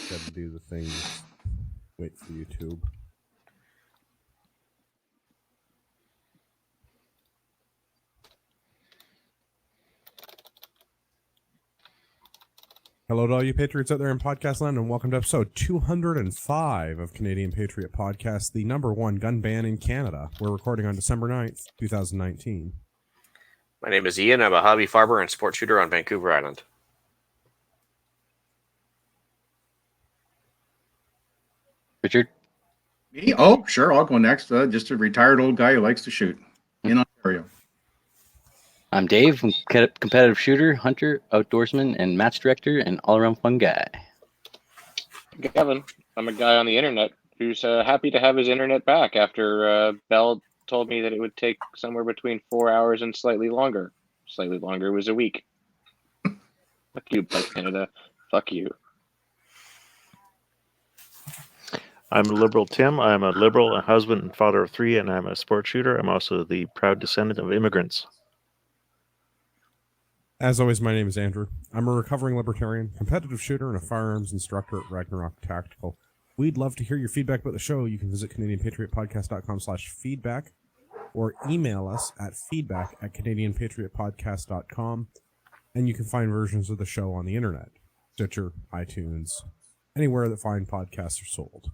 got to do the thing. Wait for YouTube. Hello to all you Patriots out there in podcast land, and welcome to episode 205 of Canadian Patriot Podcast, the #1 gun ban in Canada. We're recording on December 9th, 2019. My name is Ian. I'm a hobby farmer and sport shooter on Vancouver Island. Richard? Me? Oh, sure. I'll go next. Just a retired old guy who likes to shoot in Ontario. I'm Dave, competitive shooter, hunter, outdoorsman, and match director, and all-around fun guy. Kevin, I'm a guy on the internet who's happy to have his internet back after Bell told me that it would take somewhere between 4 hours and slightly longer. Slightly longer was a week. Fuck you, Bell Canada. Fuck you. I'm a liberal Tim. I'm a liberal, a husband and father of 3, and I'm a sports shooter. I'm also the proud descendant of immigrants. As always, my name is Andrew. I'm a recovering libertarian, competitive shooter, and a firearms instructor at Ragnarok Tactical. We'd love to hear your feedback about the show. You can visit CanadianPatriotPodcast.com/feedback or email us at feedback@CanadianPatriotPodcast.com. And you can find versions of the show on the internet, Stitcher, iTunes, anywhere that fine podcasts are sold.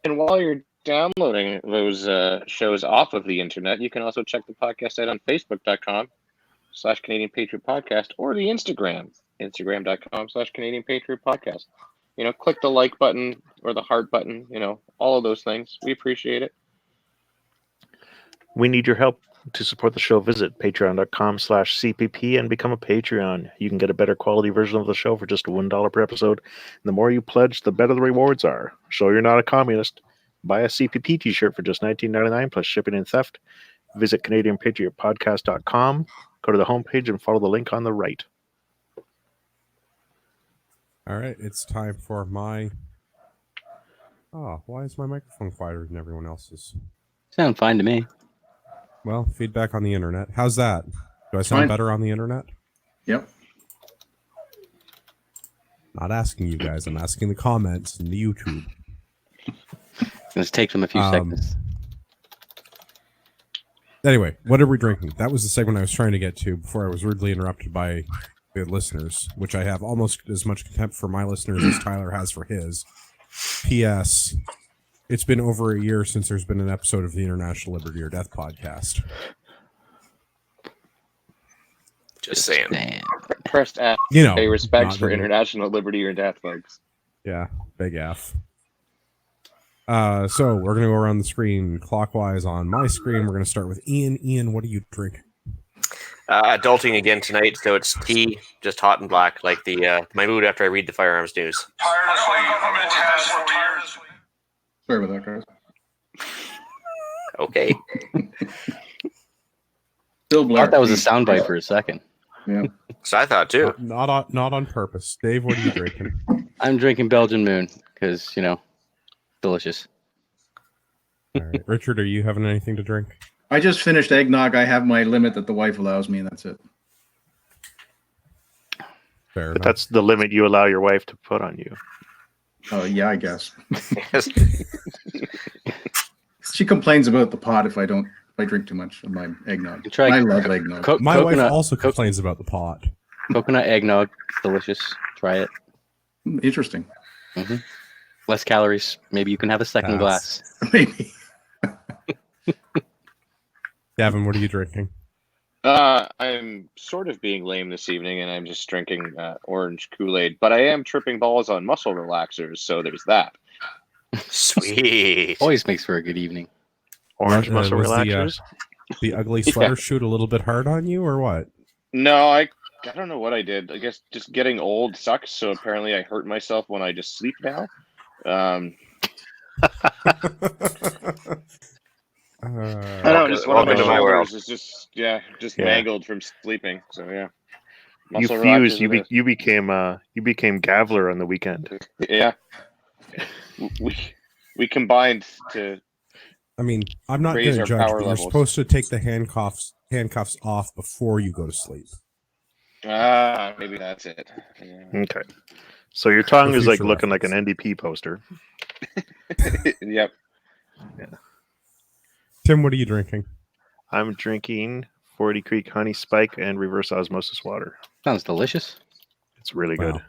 And while you're downloading those shows off of the internet, you can also check the podcast out on Facebook.com/Canadian Patriot Podcast or the Instagram.com/Canadian Patriot Podcast. You know, click the like button or the heart button, you know, all of those things. We appreciate it. We need your help to support the show. Visit patreon.com/CPP and become a Patreon. You can get a better quality version of the show for just $1 per episode. And the more you pledge, the better the rewards are. So you're not a communist. Buy a CPP t-shirt for just $19.99 plus shipping and theft. Visit CanadianPatriotPodcast.com. Go to the homepage and follow the link on the right. All right, it's time for my... Oh, why is my microphone quieter than everyone else's? Sound fine to me. Well, feedback on the internet. How's that? Do I sound Fine. better on the internet? Yep. Not asking you guys. I'm asking the comments in the YouTube. Let's take them a few seconds. Anyway, what are we drinking? That was the segment I was trying to get to before I was rudely interrupted by the listeners, which I have almost as much contempt for my listeners as Tyler has for his. P.S. It's been over a year since there's been an episode of the International Liberty or Death podcast. Just saying. Damn. Pressed F. You know, Pay respects not for that- international liberty or death, folks. Yeah, big F. So we're going to go around the screen clockwise on my screen. We're going to start with Ian. Ian, what do you drink? Adulting again tonight, so it's tea, just hot and black, like the my mood after I read the firearms news. Sorry about that, guys. Okay. Still I Blair. thought that was a soundbite for a second. Yeah. So I thought too. Not on purpose. Dave, what are you drinking? I'm drinking Belgian Moon because, you know, delicious. All right. Richard, are you having anything to drink? I just finished eggnog. I have my limit that the wife allows me, and that's it. Fair But enough. that's the limit you allow your wife to put on you. Oh, yeah, I guess. She complains about the pot if I drink too much of my eggnog. Try- I love eggnog. My wife coconut, also complains about the pot. coconut eggnog. It's delicious. Try it. Interesting. Less calories. Maybe you can have a second glass. Maybe. Gavin, what are you drinking? I'm sort of being lame this evening, and I'm just drinking orange Kool-Aid. But I am tripping balls on muscle relaxers, so there's that. Sweet. Always makes for a good evening. Orange muscle was relaxers. The ugly sweater shoot a little bit hard on you, or what? No, I don't know what I did. I guess just getting old sucks. So apparently, I hurt myself when I just sleep now. I don't know, just one of my Welcome to my world. shoulders is just Yeah. mangled from sleeping. So yeah, You Muscle fused. relaxers You became Gavler on the weekend. yeah. We combined to. I mean, I'm not Raise going to our judge, power but you're levels. supposed to take the handcuffs off before you go to sleep. Maybe that's it. Yeah. Okay. So your tongue For is like future looking like an reference. NDP poster. Yep. Tim, what are you drinking? I'm drinking 40 Creek Honey Spike and reverse osmosis water. Sounds delicious. It's really Wow. good.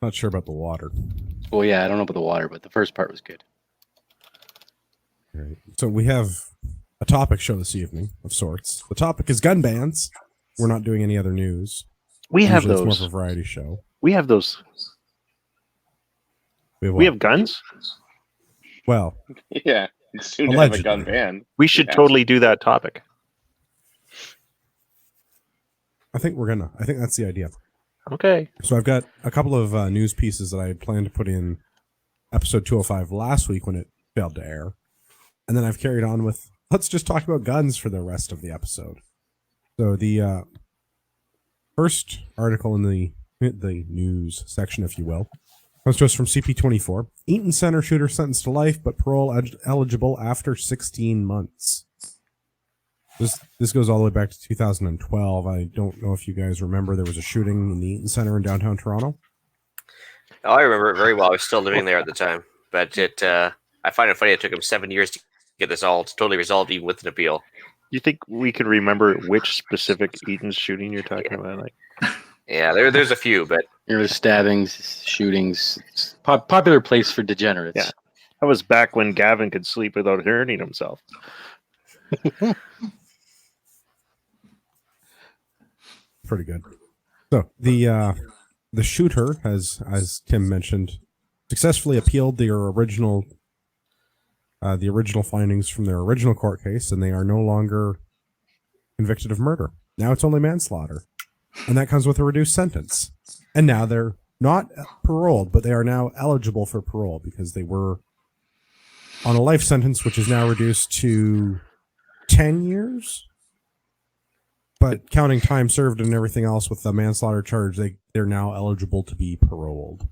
Not sure about the water. Well, yeah, I don't know about the water, but the first part was good. All right. So we have a topic show this evening of sorts. The topic is gun bans. We're not doing any other news. We have Usually it's more those. of a variety show. We have those. We We have guns. well, Yeah. It's soon to have a gun Allegedly. ban. We should Yeah. totally do that topic. I think that's the idea. Okay. So I've got a couple of news pieces that I had planned to put in episode 205 last week when it failed to air. And then I've carried on with, let's just talk about guns for the rest of the episode. So the first article in the news section, if you will, comes to us from CP24. Eaton Center shooter sentenced to life, but parole eligible after 16 months. This goes all the way back to 2012. I don't know if you guys remember, there was a shooting in the Eaton Center in downtown Toronto. Oh, I remember it very well. I was still living there at the time, but I find it funny. It took him 7 years to get this all totally resolved, even with an appeal. You think we could remember which specific Eaton's shooting you're talking about? Like, Yeah, there's a few, but There was stabbings, shootings. It's popular place for degenerates. Yeah. that was back when Gavin could sleep without hurting himself. Pretty good. So the shooter has, as Tim mentioned, successfully appealed the original findings from their original court case, and they are no longer convicted of murder. Now it's only manslaughter, and that comes with a reduced sentence. And now they're not paroled, but they are now eligible for parole because they were on a life sentence, which is now reduced to 10 years. But counting time served and everything else with the manslaughter charge, they're now eligible to be paroled.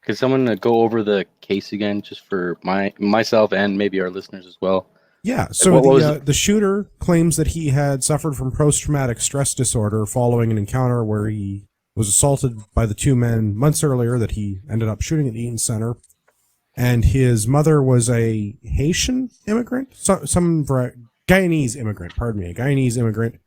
Could someone go over the case again, just for myself and maybe our listeners as well? Yeah, so the shooter claims that he had suffered from post-traumatic stress disorder following an encounter where he was assaulted by the two men months earlier that he ended up shooting at the Eaton Center. And his mother was a Haitian immigrant, Guyanese immigrant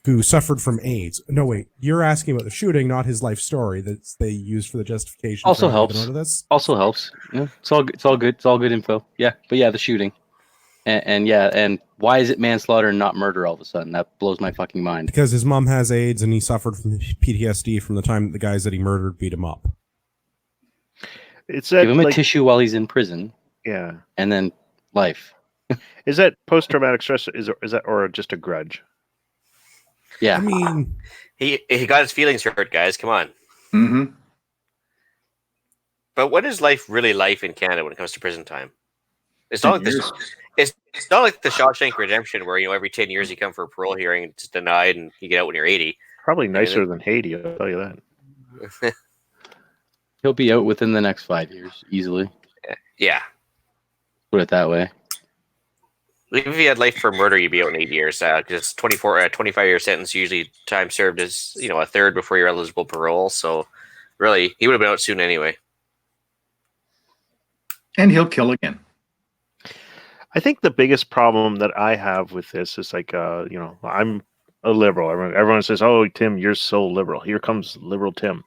who suffered from AIDS. No, wait, you're asking about the shooting, not his life story that they used for the justification. Also for helps. this. Also helps. Yeah, it's all good. It's all good info. Yeah, but yeah, the shooting, and why is it manslaughter and not murder all of a sudden? That blows my fucking mind. Because his mom has AIDS and he suffered from PTSD from the time that the guys that he murdered beat him up. It's that, Give him a tissue while he's in prison. Yeah. And then life. Is that post-traumatic stress? Is that or just a grudge? Yeah. I mean, he got his feelings hurt, guys. Come on. Mm-hmm. But what is life really life in Canada when it comes to prison time? It's not like this. Years. It's not like the Shawshank Redemption, where every 10 years you come for a parole hearing, it's denied, and you get out when you're 80. Probably nicer than Haiti, I'll tell you that. He'll be out within the next 5 years, easily. Yeah. Put it that way. If you had life for murder, you'd be out in 8 years. Because 25-year sentence, usually time served is a third before you're eligible parole. So really, he would have been out soon anyway. And he'll kill again. I think the biggest problem that I have with this is like, I'm a liberal. Everyone says, "Oh, Tim, you're so liberal." Here comes liberal Tim.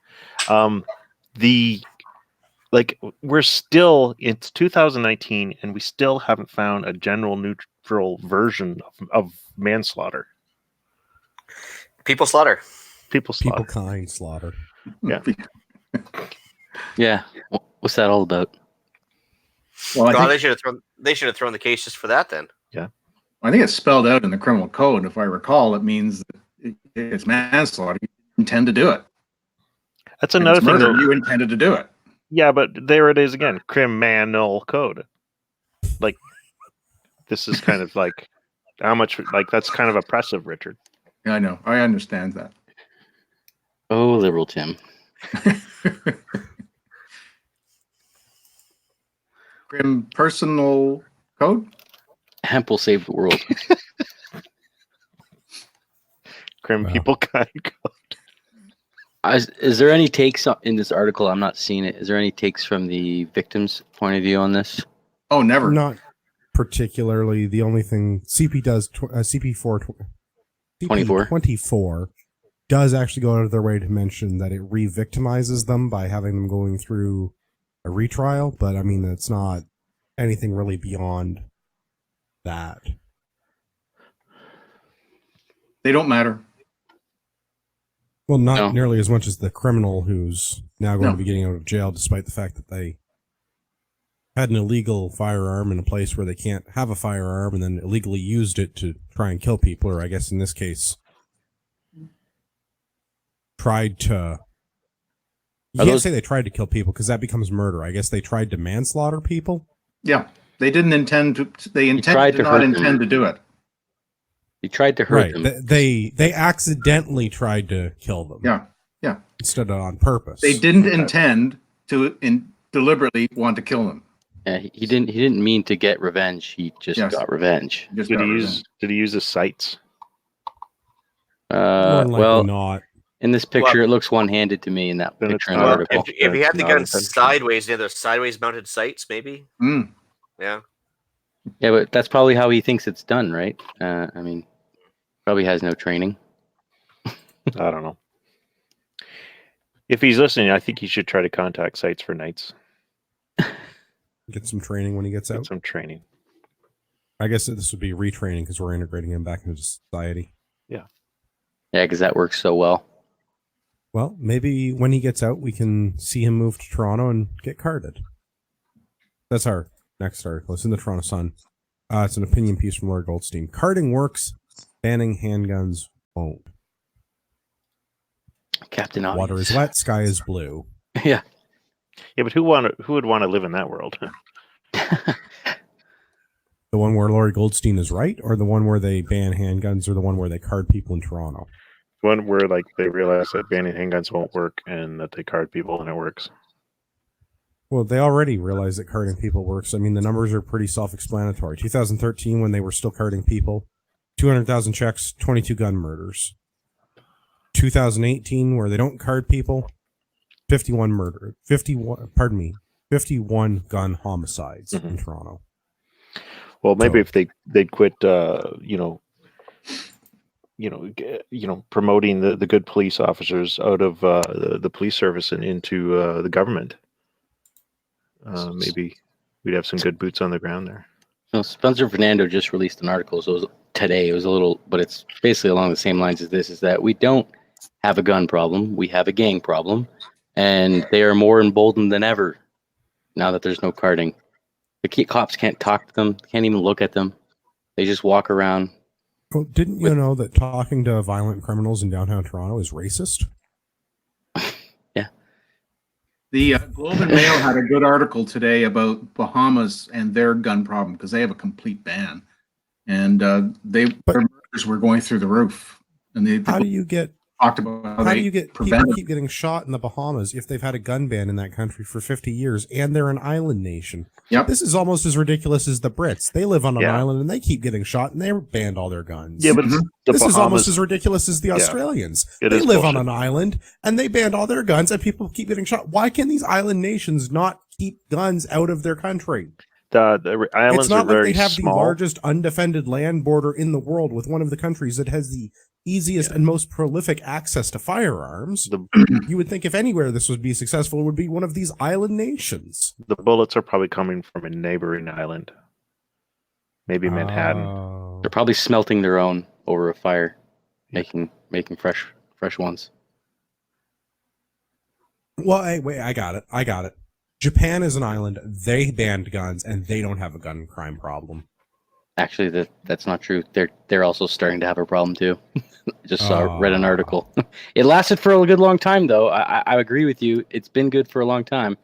We're still, it's 2019, and we still haven't found a general neutral version of manslaughter. People slaughter. People slaughter. people kind slaughter. Yeah. Yeah. What's that all about? Well, I God, think, they should have thrown the case just for that then. I think it's spelled out in the criminal code. If I recall, it means that it's manslaughter. You intend to do it. That's If another it's thing. murder, Though, you intended to do it. yeah, but there it is again. Criminal code. Like, this is kind of like how much, like, that's kind of oppressive, Richard. Yeah, I know. I understand that. Oh, liberal Tim. Grim personal code? Hemp will save the world. Crim Wow. people kind code. Is there any takes in this article? I'm not seeing it. Is there any takes from the victim's point of view on this? Oh, never. Not particularly. The only thing CP does, CP 24 does actually go out of their way to mention that it re-victimizes them by having them going through a retrial, but I mean, it's not anything really beyond that. They don't matter. Well, not No. nearly as much as the criminal who's now going No. to be getting out of jail, despite the fact that they had an illegal firearm in a place where they can't have a firearm and then illegally used it to try and kill people, or I guess in this case, tried to... You can't say they tried to kill people because that becomes murder. I guess they tried to manslaughter people. Yeah, they didn't intend to. They tried did to not hurt them. intend to do it. He tried to hurt them. They accidentally tried to kill them. Yeah. Instead of on purpose. They didn't intend to deliberately want to kill them. Yeah, he didn't mean to get revenge. He just Yes. got revenge. Just Did got he revenge. use the sights? More than likely Well, not. in this picture, it looks one-handed to me in that Then picture it's in the not. article. If you had the Not gun intentional. sideways, near those sideways mounted sights, maybe. Mm. Yeah. Yeah, but that's probably how he thinks it's done, right? I mean, probably has no training. I don't know. If he's listening, I think he should try to contact Sites for Knights. Get some training when he gets Get out. some training. I guess this would be retraining because we're integrating him back into society. Yeah, because that works so well. Well, maybe when he gets out, we can see him move to Toronto and get carded. That's our next article. It's in the Toronto Sun. It's an opinion piece from Lord Goldstein. Carding works, banning handguns won't. Captain Obvious. Water is wet, sky is blue. Yeah. Yeah, but who would want to live in that world? The one where Lord Goldstein is right, or the one where they ban handguns, or the one where they card people in Toronto? One where like they realize that banning handguns won't work and that they card people and it works. Well, they already realize that carding people works. I mean, the numbers are pretty self-explanatory. 2013, when they were still carding people, 200,000 checks, 22 gun murders. 2018, where they don't card people, 51 gun homicides in Toronto. Well, maybe So- if they'd quit, promoting the good police officers out of the police service and into the government. Maybe we'd have some good boots on the ground there. So Spencer Fernando just released an article. So it was today. It was a little, but it's basically along the same lines as this: is that we don't have a gun problem, we have a gang problem, and they are more emboldened than ever now that there's no carding. The cops can't talk to them, can't even look at them. They just walk around. Well, didn't you know that talking to violent criminals in downtown Toronto is racist? The Globe and Mail had a good article today about Bahamas and their gun problem because they have a complete ban, and their murders were going through the roof. And they How do you get talked about how do you get people prevent keep getting shot in the Bahamas if they've had a gun ban in that country for 50 years and they're an island nation? Yep. This is almost as ridiculous as the Brits. They live on an Yeah. island and they keep getting shot and they banned all their guns. Yeah, but Mhm. the this is almost Bahamas, as ridiculous as the Yeah. Australians. It They is live on bullshit. an island and they banned all their guns and people keep getting shot. Why can these island nations not keep guns out of their country? the islands It's not are like very they have small. the largest undefended land border in the world with one of the countries that has the easiest and most prolific access to firearms. You would think if anywhere this would be successful, it would be one of these island nations. The bullets are probably coming from a neighboring island, maybe Manhattan. They're probably smelting their own over a fire, making fresh ones. Well, wait, I got it. Japan is an island. They banned guns, and they don't have a gun crime problem. Actually, that's not true. They're also starting to have a problem too. Just read an article. It lasted for a good long time, though. I agree with you. It's been good for a long time.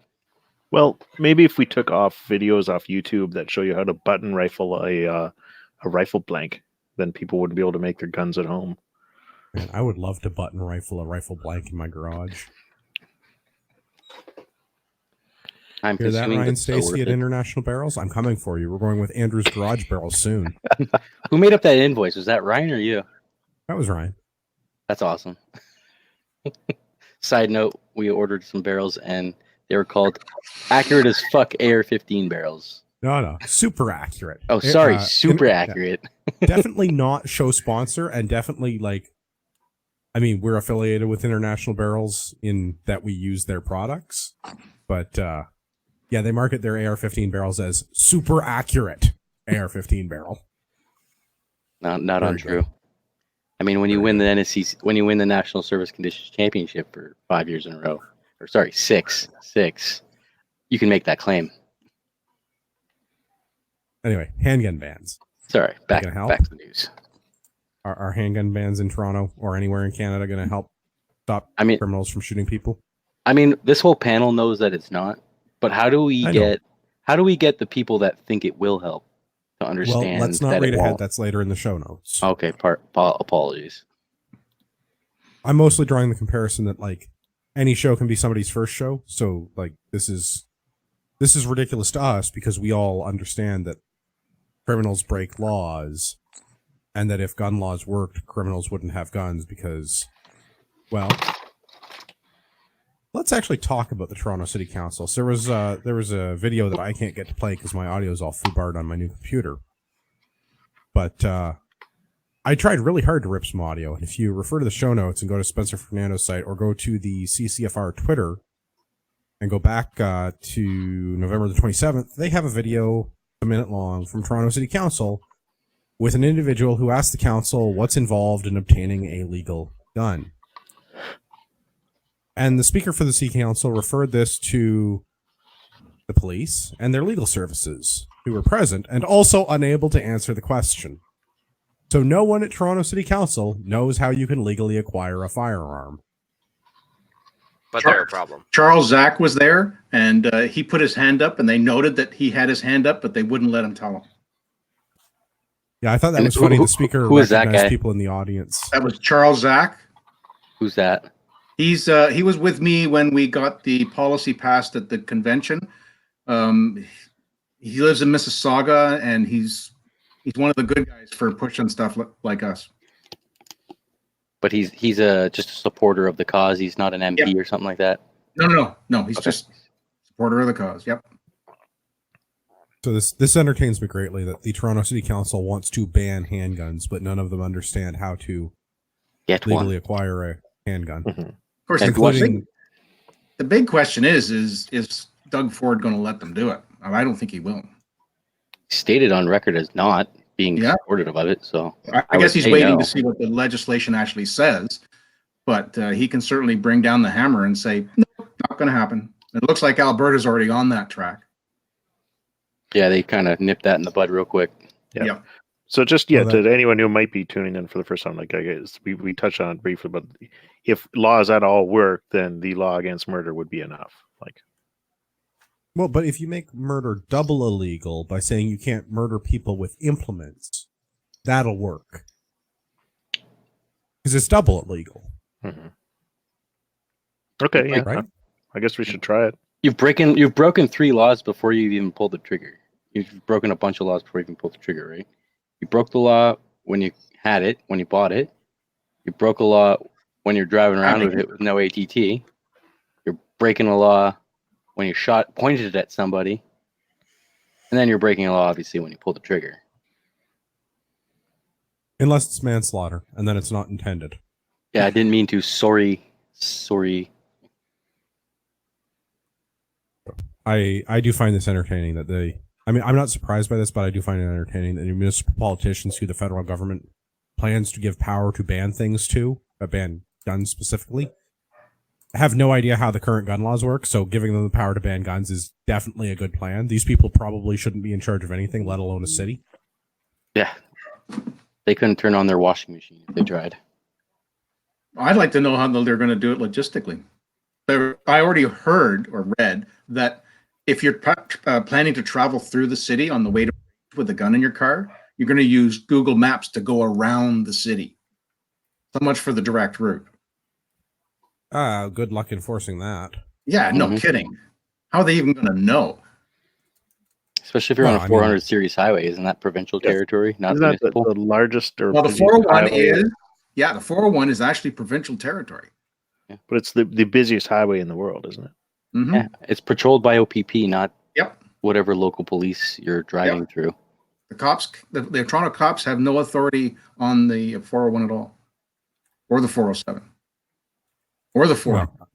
Well, maybe if we took off videos off YouTube that show you how to button rifle a rifle blank, then people would be able to make their guns at home. Man, I would love to button rifle a rifle blank in my garage. I'm Hear that, consuming, Ryan but so Stacy worth at it. International Barrels? I'm coming for you. We're going with Andrew's Garage Barrels soon. Who made up that invoice? Was that Ryan or you? That was Ryan. That's awesome. Side note: we ordered some barrels, and they were called accurate as fuck AR-15 barrels. No, super accurate. Oh, sorry, super yeah, accurate. definitely not show sponsor, and definitely like, I mean, we're affiliated with International Barrels in that we use their products, but yeah, they market their AR-15 barrels as super accurate AR-15 barrel. Not Very untrue. good. I mean, when you Very win good. the NSC, when you win the National Service Conditions Championship for 5 years in a row, or sorry, six, you can make that claim. Anyway, handgun bans. Sorry, back gonna help? to the news. Are handgun bans in Toronto or anywhere in Canada going to help stop I mean, criminals from shooting people? this whole panel knows that it's not. But how do we I know. get the people that think it will help to understand? Well, let's not that read it ahead. won't? That's later in the show notes. Okay, apologies. I'm mostly drawing the comparison that like any show can be somebody's first show. So like this is ridiculous to us because we all understand that criminals break laws, and that if gun laws worked, criminals wouldn't have guns because, well, let's actually talk about the Toronto City Council. So there was a video that I can't get to play because my audio is all foobarred on my new computer. But I tried really hard to rip some audio, and if you refer to the show notes and go to Spencer Fernando's site or go to the CCFR Twitter and go back to November the 27th, they have a video a minute long from Toronto City Council with an individual who asked the council what's involved in obtaining a legal gun. And the speaker for the City Council referred this to the police and their legal services who were present and also unable to answer the question. So no one at Toronto City Council knows how you can legally acquire a firearm. But they're a problem. Charles Zach was there, and he put his hand up, and they noted that he had his hand up, but they wouldn't let him tell him. Yeah, I thought that And was funny. who- The speaker who is that recognized guy? people in the audience. That was Charles Zach. Who's that? He was with me when we got the policy passed at the convention. He lives in Mississauga, and he's one of the good guys for pushing stuff like us. But he's just a supporter of the cause. He's not an MP or something like that. No. He's Okay. just supporter of the cause. Yep. So this entertains me greatly that the Toronto City Council wants to ban handguns, but none of them understand how to Get legally one. acquire a handgun. Mhm. Of course, And the big question is Doug Ford going to let them do it? I don't think he will. Stated on record as not being Yeah. supportive of it. So I would guess he's say waiting no. to see what the legislation actually says, but he can certainly bring down the hammer and say, no, not going to happen. It looks like Alberta's already on that track. yeah, they kind of nipped that in the bud real quick. Yeah. Yep. So just Well, to anyone who might be tuning in for the first time, like I guess we touched on it briefly, but if laws at all work, then the law against murder would be enough. Like, Well, but if you make murder double illegal by saying you can't murder people with implements, that'll work. Because it's double illegal, okay, yeah, right? I guess we should try it. You've broken 3 laws before you even pulled the trigger. You've broken a bunch of laws before you even pulled the trigger, right? You broke the law when you had it, when you bought it. You broke a law when you're driving around with it with no ATT. You're breaking a law when you pointed it at somebody. And then you're breaking a law, obviously, when you pull the trigger. Unless it's manslaughter, and then it's not intended. Yeah, I didn't mean to. Sorry. I do find this entertaining that I'm not surprised by this, but I do find it entertaining that the municipal politicians who the federal government plans to give power to ban things to, ban guns specifically, have no idea how the current gun laws work, so giving them the power to ban guns is definitely a good plan. These people probably shouldn't be in charge of anything, let alone a city. Yeah. They couldn't turn on their washing machine if they tried. I'd like to know how they're going to do it logistically. I already heard or read that if you're planning to travel through the city on the way to with a gun in your car, you're going to use Google Maps to go around the city. So much for the direct route. Good luck enforcing that. Yeah, no Mhm. kidding. How are they even going to know? Especially if you're Well, on a 400 series highway. Isn't that provincial Yes. territory, not Isn't that municipal? the largest or Well, the busiest 401 highway? the 401 is actually provincial territory. But it's the busiest highway in the world, isn't it? Mhm. Yeah, it's patrolled by OPP, not Yep. whatever local police you're driving through. The cops, the Toronto cops have no authority on the 401 at all, or the 407, or the 4, Well,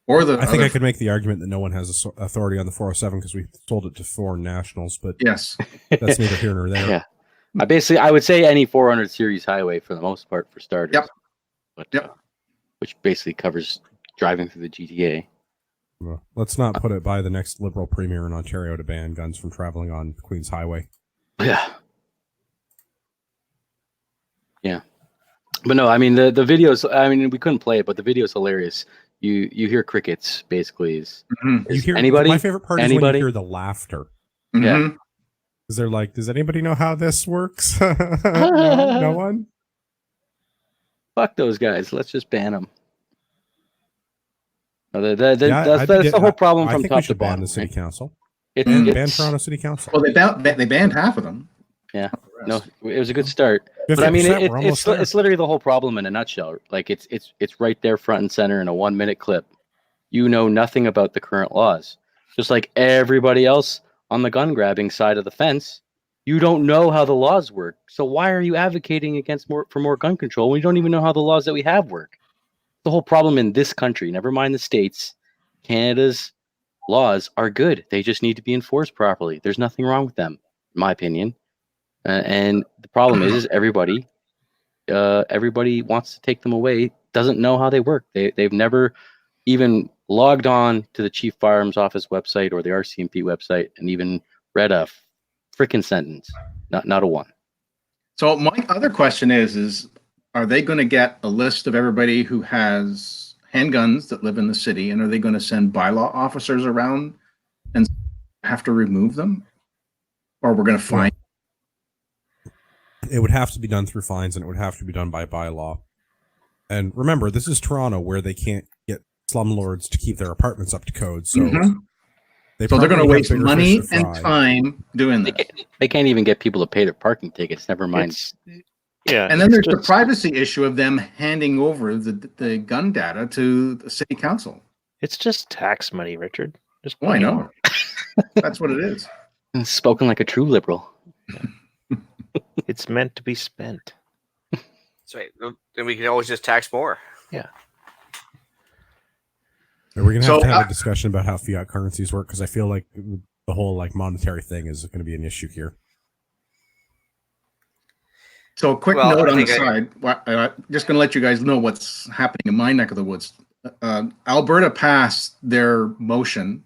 or the. I think other- I could make the argument that no one has authority on the 407 because we sold it to foreign nationals, but Yes. that's neither here nor there. Yeah. I would say any 400 series highway for the most part for starters. Yep. But, Yep. Which basically covers driving through the GTA. Well, let's not put it by the next Liberal Premier in Ontario to ban guns from traveling on Queen's Highway. Yeah. Yeah. But no, I mean the videos. I mean we couldn't play it, but the video's hilarious. You hear crickets basically. Mhm. You hear anybody? My favorite part is when Anybody? you hear the laughter. Yeah. Mhm. Because they're like, does anybody know how this works? No one? Fuck those guys. Let's just ban them. Yeah, that's I'd be the whole problem I from think top we to should ban bottom. the city Right? council. It- Ban it's- Toronto City Council. Well, they banned half of them. Yeah. Not the No, rest. it was a good start. But I mean, 50%, we're almost there. it's literally the whole problem in a nutshell. Like it's right there, front and center, in a 1-minute clip. You know nothing about the current laws, just like everybody else on the gun grabbing side of the fence. You don't know how the laws work. So why are you advocating for more gun control when you don't even know how the laws that we have work? The whole problem in this country, never mind the states, Canada's laws are good. They just need to be enforced properly. There's nothing wrong with them, in my opinion. And the problem is everybody wants to take them away, doesn't know how they work. They've never even logged on to the Chief Firearms Office website or the RCMP website and even read a freaking sentence, not a one. So my other question is are they going to get a list of everybody who has handguns that live in the city, and are they going to send bylaw officers around and have to remove them, or we're going to fine? It would have to be done through fines, and it would have to be done by bylaw. And remember, this is Toronto, where they can't get slumlords to keep their apartments up to code. So Mhm. they're So they're going to waste money and fry. time doing They this. can't even get people to pay their parking tickets. Never mind. Yeah. And then there's the just- privacy issue of them handing over the gun data to the city council. It's just tax money, Richard. Just Oh, I pay know. more. That's what it is. Spoken like a true liberal. It's meant to be spent. That's right. Then we can always just tax more. We're going So, to have a discussion about how fiat currencies work, because I feel like the whole monetary thing is going to be an issue here. So a quick Well, note I on the think side. Just going to let you guys know what's happening in my neck of the woods. Alberta passed their motion,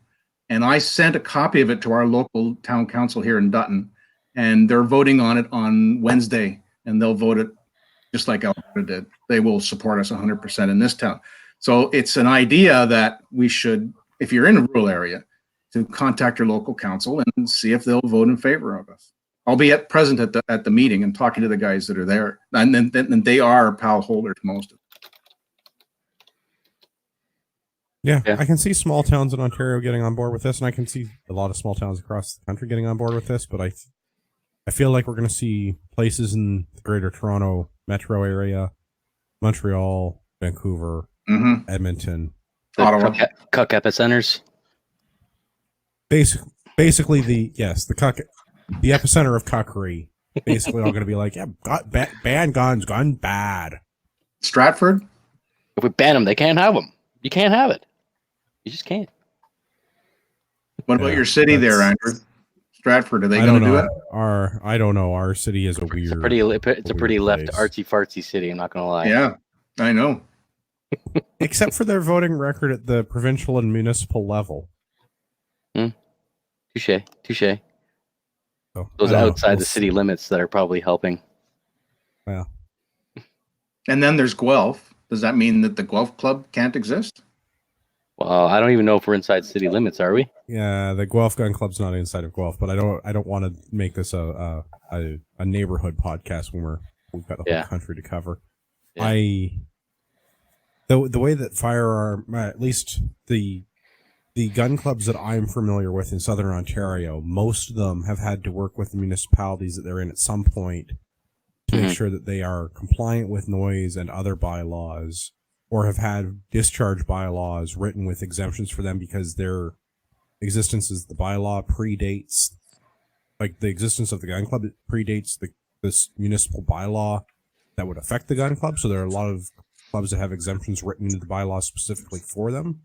and I sent a copy of it to our local town council here in Dutton, and they're voting on it on Wednesday, and they'll vote it just like Alberta did. They will support us 100% in this town. So it's an idea that we should, if you're in a rural area, to contact your local council and see if they'll vote in favor of us. I'll be present at the meeting and talking to the guys that are there, and then they are PAL holders, most of them. Yeah, Yeah. I can see small towns in Ontario getting on board with this, and I can see a lot of small towns across the country getting on board with this, but I feel like we're going to see places in the greater Toronto metro area, Montreal, Vancouver, Mm-hmm. Edmonton, The Ottawa. cuck epicenters. basically the epicenter of cuckery. Basically, all going to be like, yeah, ban guns, gun bad. Stratford. If we ban them, they can't have them. You can't have it. You just can't. What about Yeah, your city there, that's- Andrew? Stratford. Are they I going don't to do know. it? I don't know. Our city is a weird. It's a pretty weird left place. artsy fartsy city. I'm not gonna lie. Yeah, I know. Except for their voting record at the provincial and municipal level. Touche. So, Those I don't know. outside We'll the see. city limits that are probably helping. Well, And then there's Guelph. Does that mean that the Guelph Club can't exist? Well, I don't even know if we're inside city limits. Are we? yeah, the Guelph Gun Club's not inside of Guelph, but I don't want to make this a neighborhood podcast when we've got the whole Yeah. country to cover. Yeah. The way that firearm, at least the gun clubs that I'm familiar with in Southern Ontario, most of them have had to work with the municipalities that they're in at some point to make Mhm. sure that they are compliant with noise and other bylaws or have had discharge bylaws written with exemptions for them because their existence as the bylaw predates, like the existence of the gun club predates this municipal bylaw that would affect the gun club. So there are a lot of clubs that have exemptions written into the bylaw specifically for them,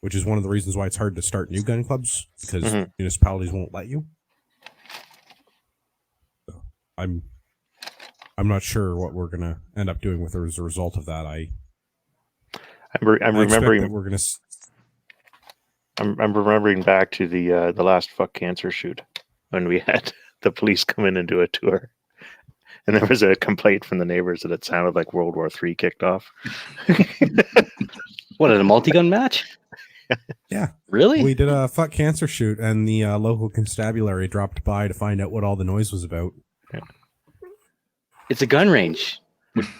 which is one of the reasons why it's hard to start new gun clubs, because municipalities won't let you. So I'm not sure what we're gonna end up doing with it as a result of that. I'm I expect remembering that we're gonna. I'm remembering back to the last fuck cancer shoot when we had the police come in and do a tour, and there was a complaint from the neighbors that it sounded like World War III kicked off. What, at a multi-gun match? Yeah, Really? we did a fuck cancer shoot, and the local constabulary dropped by to find out what all the noise was about. It's a gun range.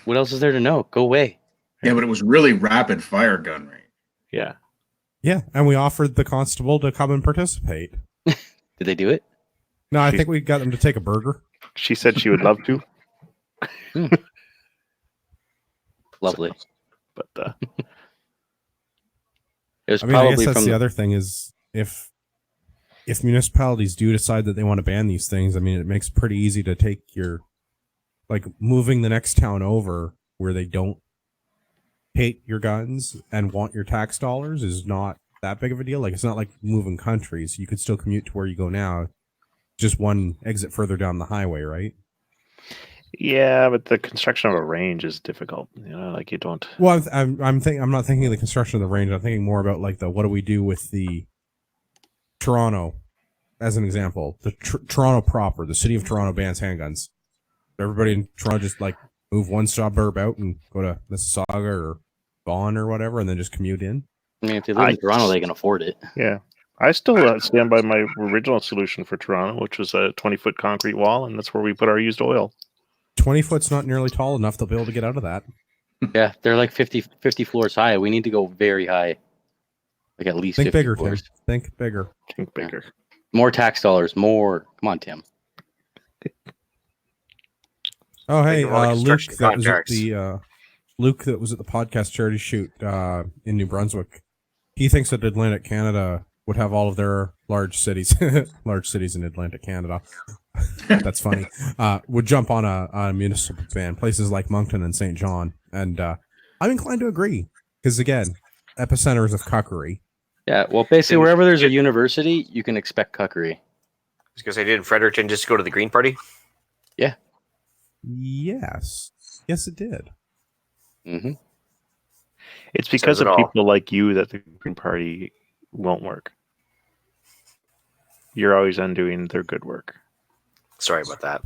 What else is there to know? Go away. Yeah, but it was really rapid fire gun range. Yeah. Yeah, and we offered the constable to come and participate. Did they do it? No, I think we got them to take a burger. She said she would love to. Lovely. But It was I mean, I probably guess that's from the other thing is if municipalities do decide that they want to ban these things, I mean, it makes it pretty easy to take your, like, moving the next town over where they don't hate your guns and want your tax dollars is not that big of a deal. Like, it's not like moving countries. You could still commute to where you go now, just one exit further down the highway, right? yeah, but the construction of a range is difficult. You know, like you don't. Well, I'm not thinking of the construction of the range. I'm thinking more about like the what do we do with the Toronto, as an example, the Toronto proper, the city of Toronto bans handguns. Everybody in Toronto just like move one suburb out and go to Mississauga or Vaughan or whatever, and then just commute in. I mean, if they live in Toronto, they can afford it. Yeah. I still stand by my original solution for Toronto, which was a 20-foot concrete wall, and that's where we put our used oil. 20 foot's not nearly tall enough. They'll be able to get out of that. Yeah, they're like 50 floors high. We need to go very high. Like at least Think 50 bigger, floors. Tim. Think bigger. Think bigger. More tax dollars. More. Come on, Tim. Oh, hey, Think of all the Luke. construction That was at contracts. the Luke. That was at the podcast charity shoot in New Brunswick. He thinks that Atlantic Canada would have all of their large cities in Atlantic Canada. That's funny. Would jump on a municipal ban, places like Moncton and St. John, and I'm inclined to agree because again, epicenters of cuckery. Yeah, well, basically, wherever there's a university, you can expect cuckery. Because I did in Fredericton just go to the Green Party. Yes, it did. Mm-hmm. It's because Says it of all. people like you that the Green Party won't work. You're always undoing their good work. Sorry about that.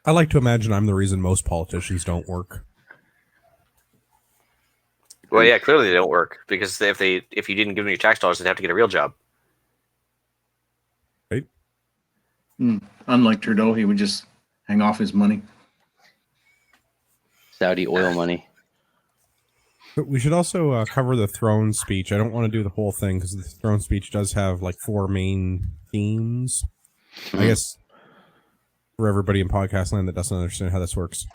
I like to imagine I'm the reason most politicians don't work. Well, yeah, clearly they don't work because if you didn't give them your tax dollars, they'd have to get a real job. Unlike Trudeau, he would just hang off his money. Saudi oil money. But we should also cover the throne speech. I don't want to do the whole thing because the throne speech does have like 4 main themes. I guess for everybody in podcast land that doesn't understand how this works,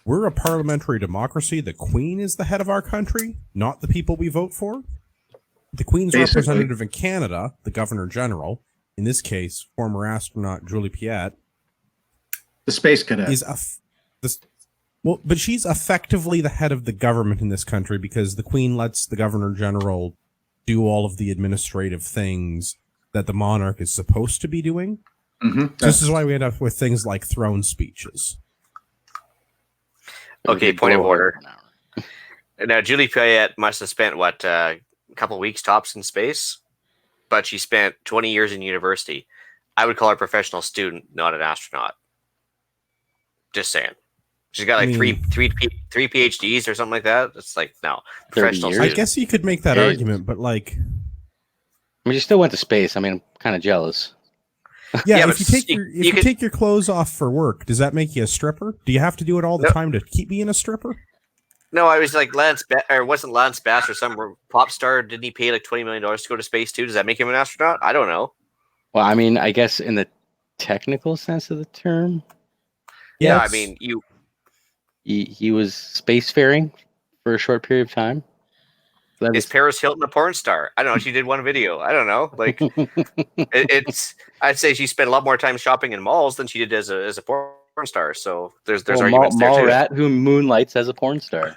we're a parliamentary democracy. The Queen is the head of our country, not the people we vote for. The Queen's Basically. representative in Canada, the Governor General, in this case, former astronaut Julie Piet, The space cadet. is but she's effectively the head of the government in this country because the Queen lets the Governor General do all of the administrative things that the monarch is supposed to be doing. Mm-hmm. So this is why we end up with things like throne speeches. Okay, point of order. Now, Julie Piet must have spent, a couple weeks tops in space, but she spent 20 years in university. I would call her a professional student, not an astronaut. Just saying. She's got like three PhDs or something like that. It's like, no. Professional years? I student. guess you could make that Yeah. argument, but like, I mean, you still went to space. I mean, I'm kind of jealous. yeah, Yeah, if but you take you- your you could- take your clothes off for work, does that make you a stripper? Do you have to do it all the Nope. time to keep being a stripper? No, I was like wasn't Lance Bass or some pop star? Didn't he pay like $20 million to go to space too? Does that make him an astronaut? I don't know. Well, I mean, I guess in the technical sense of the term, Yeah, I Yes. mean, he was spacefaring. for a short period of time. That Is Paris Hilton a porn star? I don't know. She did one video. I don't know. Like, it's. I'd say she spent a lot more time shopping in malls than she did as a porn star. So there's arguments there mall too. rat who moonlights as a porn star.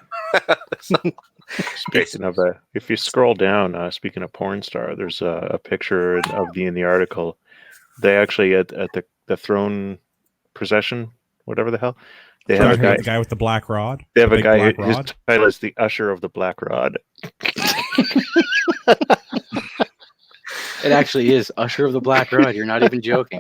Speaking of, if you scroll down, speaking of porn star, there's a picture of in the article. They actually at the throne procession, whatever the hell, they have the guy with the black rod. They have a big guy. black His rod. title is the Usher of the Black Rod. It actually is Usher of the Black Rod. You're not even joking.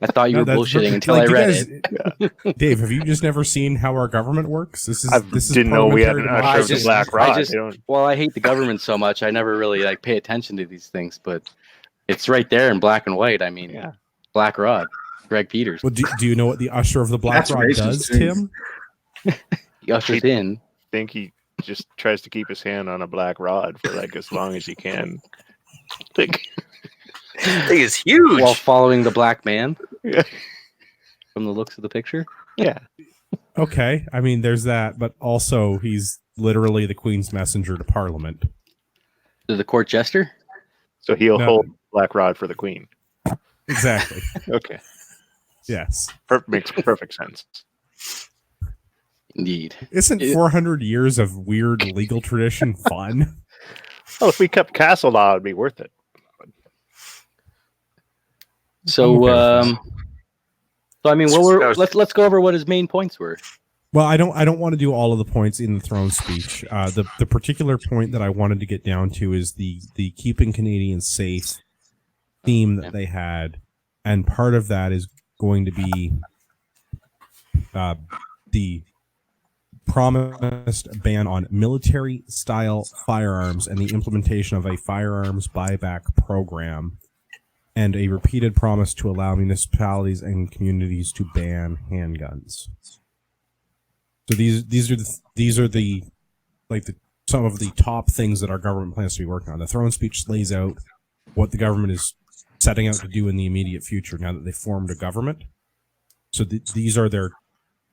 I thought you were bullshitting until like, I read it. Dave, have you just never seen how our government works? This is didn't know we had an parliamentary Usher of the democracy. Black Rod. Well, I hate the government so much. I never really pay attention to these things, but it's right there in black and white. I mean, Yeah. Black Rod, Greg Peters. Well, do you know what the Usher of the Black That's Rod racist, does, too. Tim? He ushers in I think he just tries to keep his hand on a black rod for like as long as he can. Like, Thing is huge. while following the black man. Yeah. From the looks of the picture. yeah. Okay, I mean, there's that, but also he's literally the Queen's messenger to Parliament. To the court jester. So he'll No. hold black rod for the queen. Exactly. Okay. Yes. Makes perfect sense. Indeed. Isn't 400 years of weird legal tradition fun? Well, if we kept castle law, it'd be worth it. So, okay with so I mean, let's go over what his main points were. Well, I don't want to do all of the points in the throne speech. The particular point that I wanted to get down to is the keeping Canadians safe theme that they had, and part of that is going to be the promised ban on military style firearms and the implementation of a firearms buyback program, and a repeated promise to allow municipalities and communities to ban handguns. So these are the some of the top things that our government plans to be working on. The throne speech lays out what the government is setting out to do in the immediate future now that they formed a government. So these are their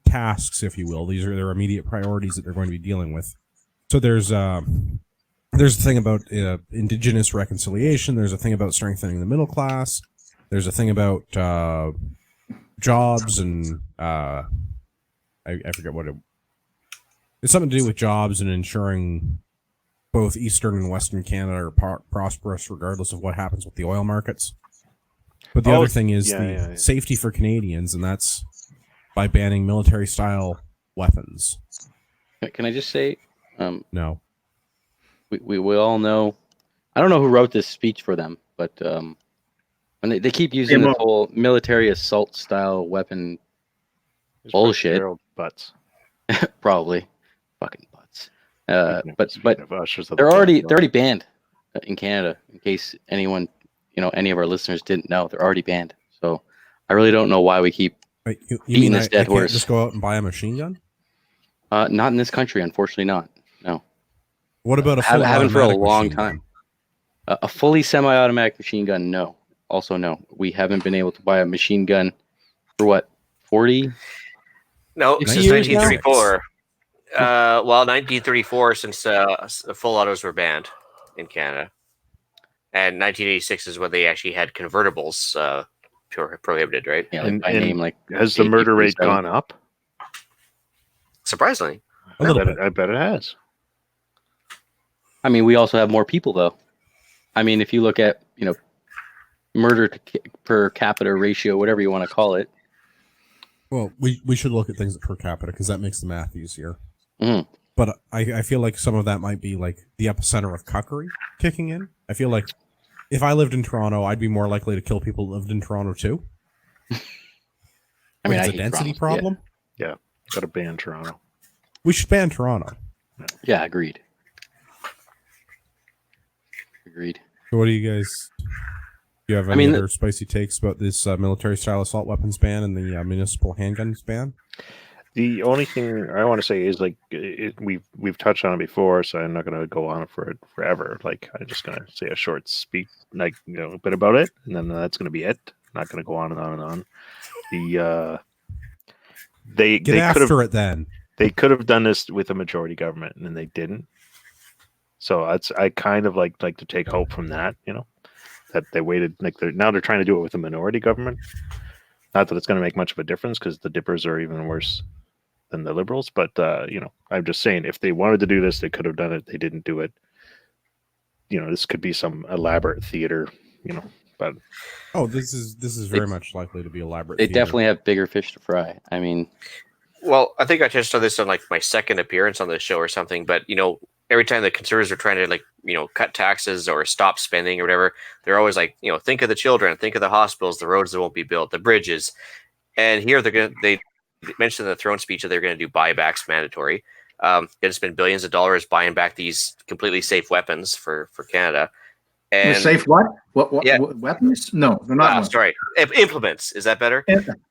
tasks, if you will. These are their immediate priorities that they're going to be dealing with. So there's a thing about Indigenous reconciliation. There's a thing about strengthening the middle class. There's a thing about jobs and I forget what it's something to do with jobs and ensuring both Eastern and Western Canada are prosperous regardless of what happens with the oil markets. But the other thing is safety for Canadians, and that's by banning military-style weapons. Can I just say, No. we all know. I don't know who wrote this speech for them, but when they keep using the whole military assault style weapon bullshit. Butts. Probably fucking butts. But Ushers of the they're Black already Rod. banned in Canada. In case anyone, any of our listeners didn't know, they're already banned. So I really don't know why we keep Wait, you beating mean this I dead can't horse. just go out and buy a machine gun? Not in this country, unfortunately, not. No. What about a I full haven't for a automatic long machine time. gun? A fully semi-automatic machine gun, no. Also, no. We haven't been able to buy a machine gun for what, 40? No, 60 since years now? 1934. 1934, since full autos were banned in Canada, and 1986 is when they actually had convertibles prohibited, right? Yeah, like And- by and name, like Has the murder rate AK-47. gone up? Surprisingly, A little bit. I bet it has. I mean, we also have more people, though. I mean, if you look at, murder per capita ratio, whatever you want to call it. Well, we should look at things per capita because that makes the math easier. Mhm. But I feel like some of that might be like the epicenter of cuckery kicking in. I feel like if I lived in Toronto, I'd be more likely to kill people who lived in Toronto too. I mean, it's I a hate density Toronto, problem. Got to ban Toronto. We should ban Toronto. Yeah, agreed. Agreed. So what do you guys? Do you have any other spicy takes about this military-style assault weapons ban and the municipal handguns ban? The only thing I want to say is we've touched on it before, so I'm not going to go on for it forever. Like I'm just going to say a short speak, a bit about it, and then that's going to be it. Not going to go on and on and on. They Get after it then. they could have done this with a majority government, and they didn't. So I kind of like to take hope from that, that they waited. Like now they're trying to do it with a minority government. Not that it's going to make much of a difference because the Dippers are even worse than the Liberals. But I'm just saying, if they wanted to do this, they could have done it. They didn't do it. This could be some elaborate theater. But this is very much likely to be elaborate. They theater. definitely have bigger fish to fry. I mean, well, I think I touched on this on like my second appearance on this show or something. But every time the conservatives are trying to cut taxes or stop spending or whatever, they're always like, think of the children, think of the hospitals, the roads that won't be built, the bridges. And here they mentioned in the throne speech that they're going to do buybacks mandatory. Going to spend billions of dollars buying back these completely safe weapons for Canada. And safe what? What Yeah. weapons? No, they're not. Weapons. Sorry, implements. Is that better?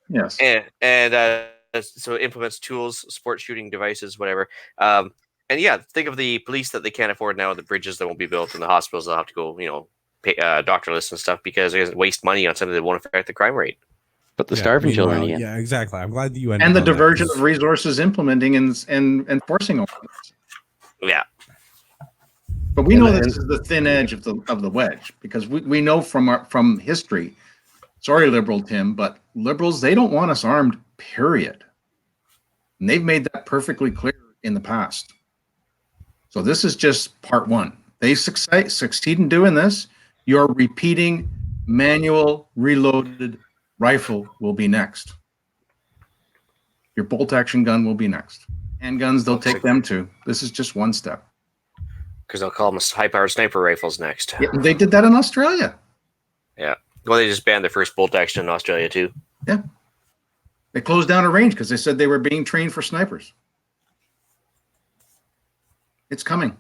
Yes. And so implements, tools, sport shooting devices, whatever. And yeah, think of the police that they can't afford now, the bridges that won't be built, and the hospitals they'll have to go, pay doctorless and stuff because they're going to waste money on something that won't affect the crime rate. but the starving children again. Yeah, exactly. I'm glad that you ended And the on that, diversion 'cause- of resources implementing and enforcing all of this. Yeah. But we know this is the thin edge of the wedge because we know from history. Sorry, Liberal Tim, but Liberals, they don't want us armed, period. And they've made that perfectly clear in the past. So this is just part one. They succeed in doing this. Your repeating manual reloaded rifle will be next. Your bolt action gun will be next. Handguns, they'll take them too. This is just one step. Because they'll call them high-powered sniper rifles next. Yeah, they did that in Australia. Yeah. Well, they just banned their first bolt action in Australia too. Yeah. They closed down a range because they said they were being trained for snipers. It's coming.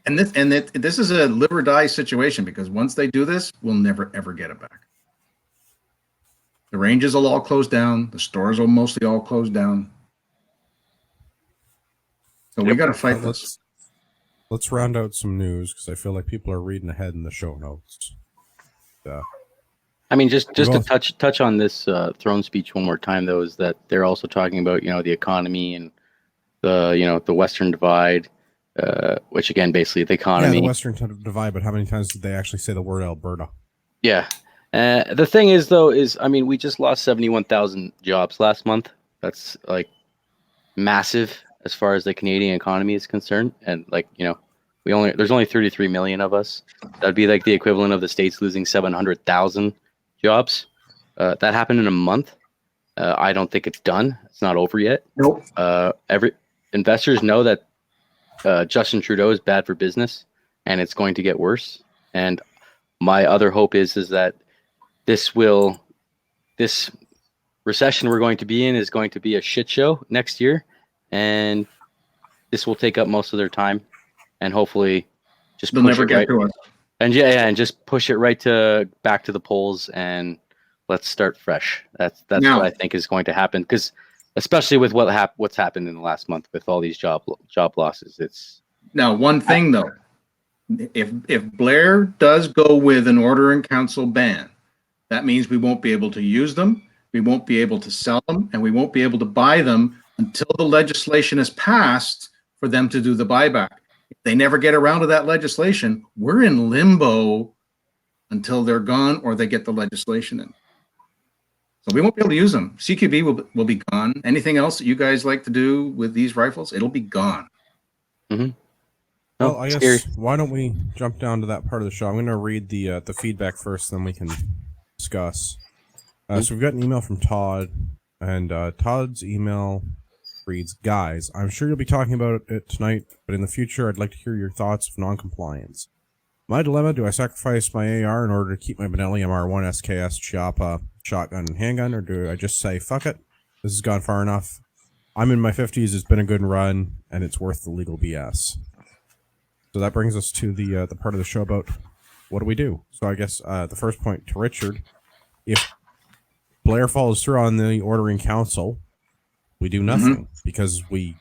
And this is a live or die situation because once they do this, we'll never, ever get it back. The ranges will all close down. The stores will mostly all close down. So we got to fight this. Let's round out some news because I feel like people are reading ahead in the show notes. I mean, just to touch on this throne speech one more time, though, is that they're also talking about the economy and the Western divide, which again, basically the economy. Yeah, the Western divide. But how many times did they actually say the word Alberta? Yeah. The thing is, though, we just lost 71,000 jobs last month. That's like massive as far as the Canadian economy is concerned, and there's only 33 million of us. That'd be like the equivalent of the states losing 700,000 jobs. That happened in a month. I don't think it's done. It's not over yet. Nope. Every investors know that Justin Trudeau is bad for business, and it's going to get worse. And my other hope is that this recession we're going to be in is going to be a shit show next year, and this will take up most of their time, and hopefully just they'll never get to us. And and just push it right back to the polls, and let's start fresh. That's what I think is going to happen, because especially with what's happened in the last month with all these job losses. It's now one thing though. If Blair does go with an order in council ban, that means we won't be able to use them, we won't be able to sell them, and we won't be able to buy them until the legislation is passed for them to do the buyback. If they never get around to that legislation, we're in limbo until they're gone or they get the legislation in. So we won't be able to use them. CQB will be gone. Anything else that you guys like to do with these rifles, it'll be gone. Mm-hmm. Well, I guess why don't we jump down to that part of the show? I'm going to read the feedback first, then we can discuss. So we've got an email from Todd, and Todd's email reads, "Guys, I'm sure you'll be talking about it tonight, but in the future, I'd like to hear your thoughts of non-compliance. My dilemma: do I sacrifice my AR in order to keep my Benelli MR1 SKS Chiappa shotgun and handgun, or do I just say fuck it? This has gone far enough. I'm in my 50s. It's been a good run, and it's worth the legal BS." So that brings us to the part of the show about what do we do. So I guess the first point to Richard: if Blair follows through on the order in council, we do nothing because we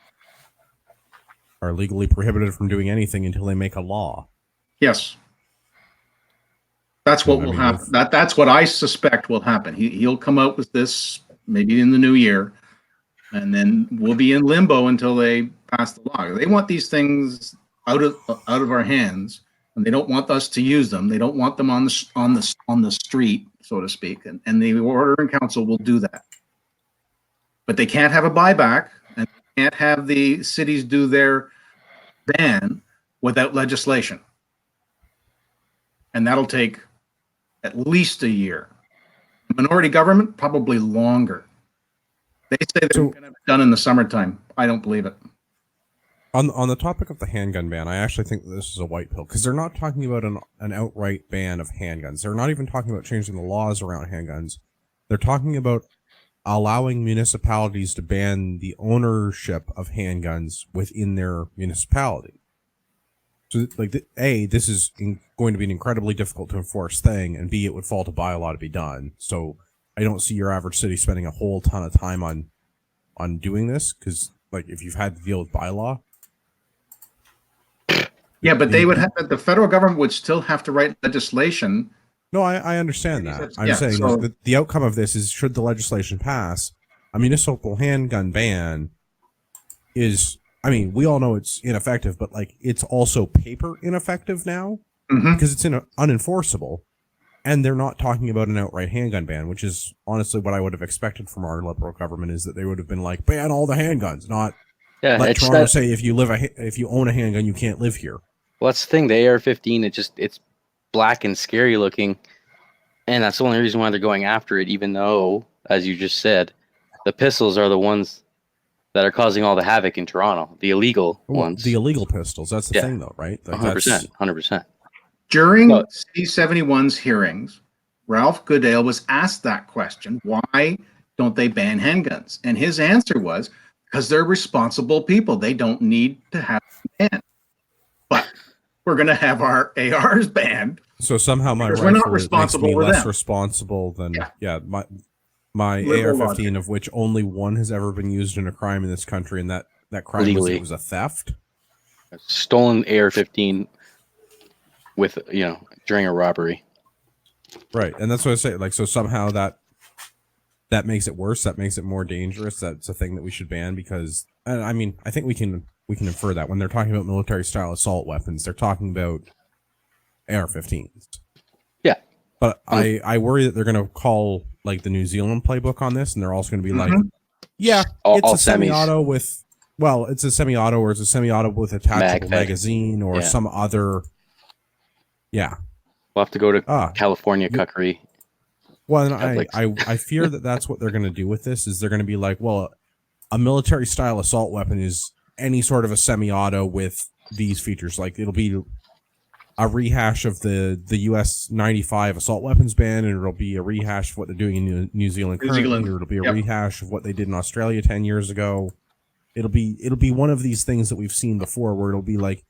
are legally prohibited from doing anything until they make a law. Yes. That's what will happen. That's what I suspect will happen. He'll come out with this maybe in the new year, and then we'll be in limbo until they pass the law. They want these things out of our hands, and they don't want us to use them. They don't want them on the street, so to speak. And the Order in Council will do that, but they can't have a buyback, and they can't have the cities do their ban without legislation, and that'll take at least a year. Minority government, probably longer. They say they're going to have it done in the summertime. I don't believe it. On the topic of the handgun ban, I actually think that this is a white pill, because they're not talking about an outright ban of handguns. They're not even talking about changing the laws around handguns. They're talking about allowing municipalities to ban the ownership of handguns within their municipality. So, like, A, this is going to be an incredibly difficult to enforce thing, and B, it would fall to bylaw to be done. So I don't see your average city spending a whole ton of time on doing this, because, like, if you've had to deal with bylaw. Yeah, but they would have, the federal government would still have to write legislation. No, I understand that. I'm saying that the outcome of this is, should the legislation pass, a municipal handgun ban is, I mean, we all know it's ineffective, but, like, it's also paper ineffective now because it's unenforceable. And they're not talking about an outright handgun ban, which is honestly what I would have expected from our Liberal government, is that they would have been like, ban all the handguns, not let Toronto say if you own a handgun, you can't live here. Well, that's the thing. The AR-15, it's black and scary looking, and that's the only reason why they're going after it. Even though, as you just said, the pistols are the ones that are causing all the havoc in Toronto. The illegal ones. The illegal pistols. That's the thing, though, right? Like, 100%. During C-71's hearings, Ralph Goodale was asked that question: why don't they ban handguns? And his answer was, because they're responsible people. They don't need to have them banned. But we're going to have our ARs banned. So somehow my rifle makes me less responsible than my AR-15, of which only one has ever been used in a crime in this country, and that crime was a theft. A stolen AR-15 with, during a robbery. Right, and that's what I say. Like, so somehow that makes it worse. That makes it more dangerous. That's a thing that we should ban, because I mean, I think we can infer that when they're talking about military-style assault weapons, they're talking about AR-15s. Yeah. But I worry that they're going to call, like, the New Zealand playbook on this, and they're also going to be like, yeah, it's a semi-auto with, it's a semi-auto, or it's a semi-auto with a tactical magazine, or some other, We'll have to go to California cuckery. Well, and I fear that that's what they're going to do with this, is they're going to be like, well, a military-style assault weapon is any sort of a semi-auto with these features. Like, it'll be a rehash of the US 95 assault weapons ban, and it'll be a rehash of what they're doing in New Zealand currently, or it'll be a rehash of what they did in Australia 10 years ago. It'll be one of these things that we've seen before, where it'll be like,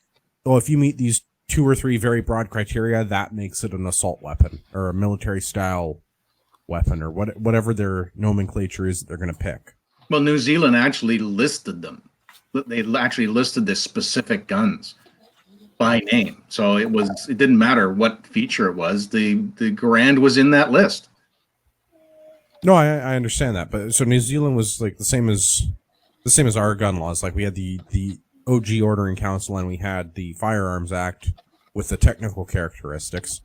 oh, if you meet these 2 or 3 very broad criteria, that makes it an assault weapon or a military-style weapon, or whatever their nomenclature is that they're going to pick. Well, New Zealand actually listed them. They actually listed the specific guns by name, so it didn't matter what feature it was. The Garand was in that list. No, I understand that, but so New Zealand was like the same as our gun laws. Like, we had the OG Ordering Council, and we had the Firearms Act with the technical characteristics.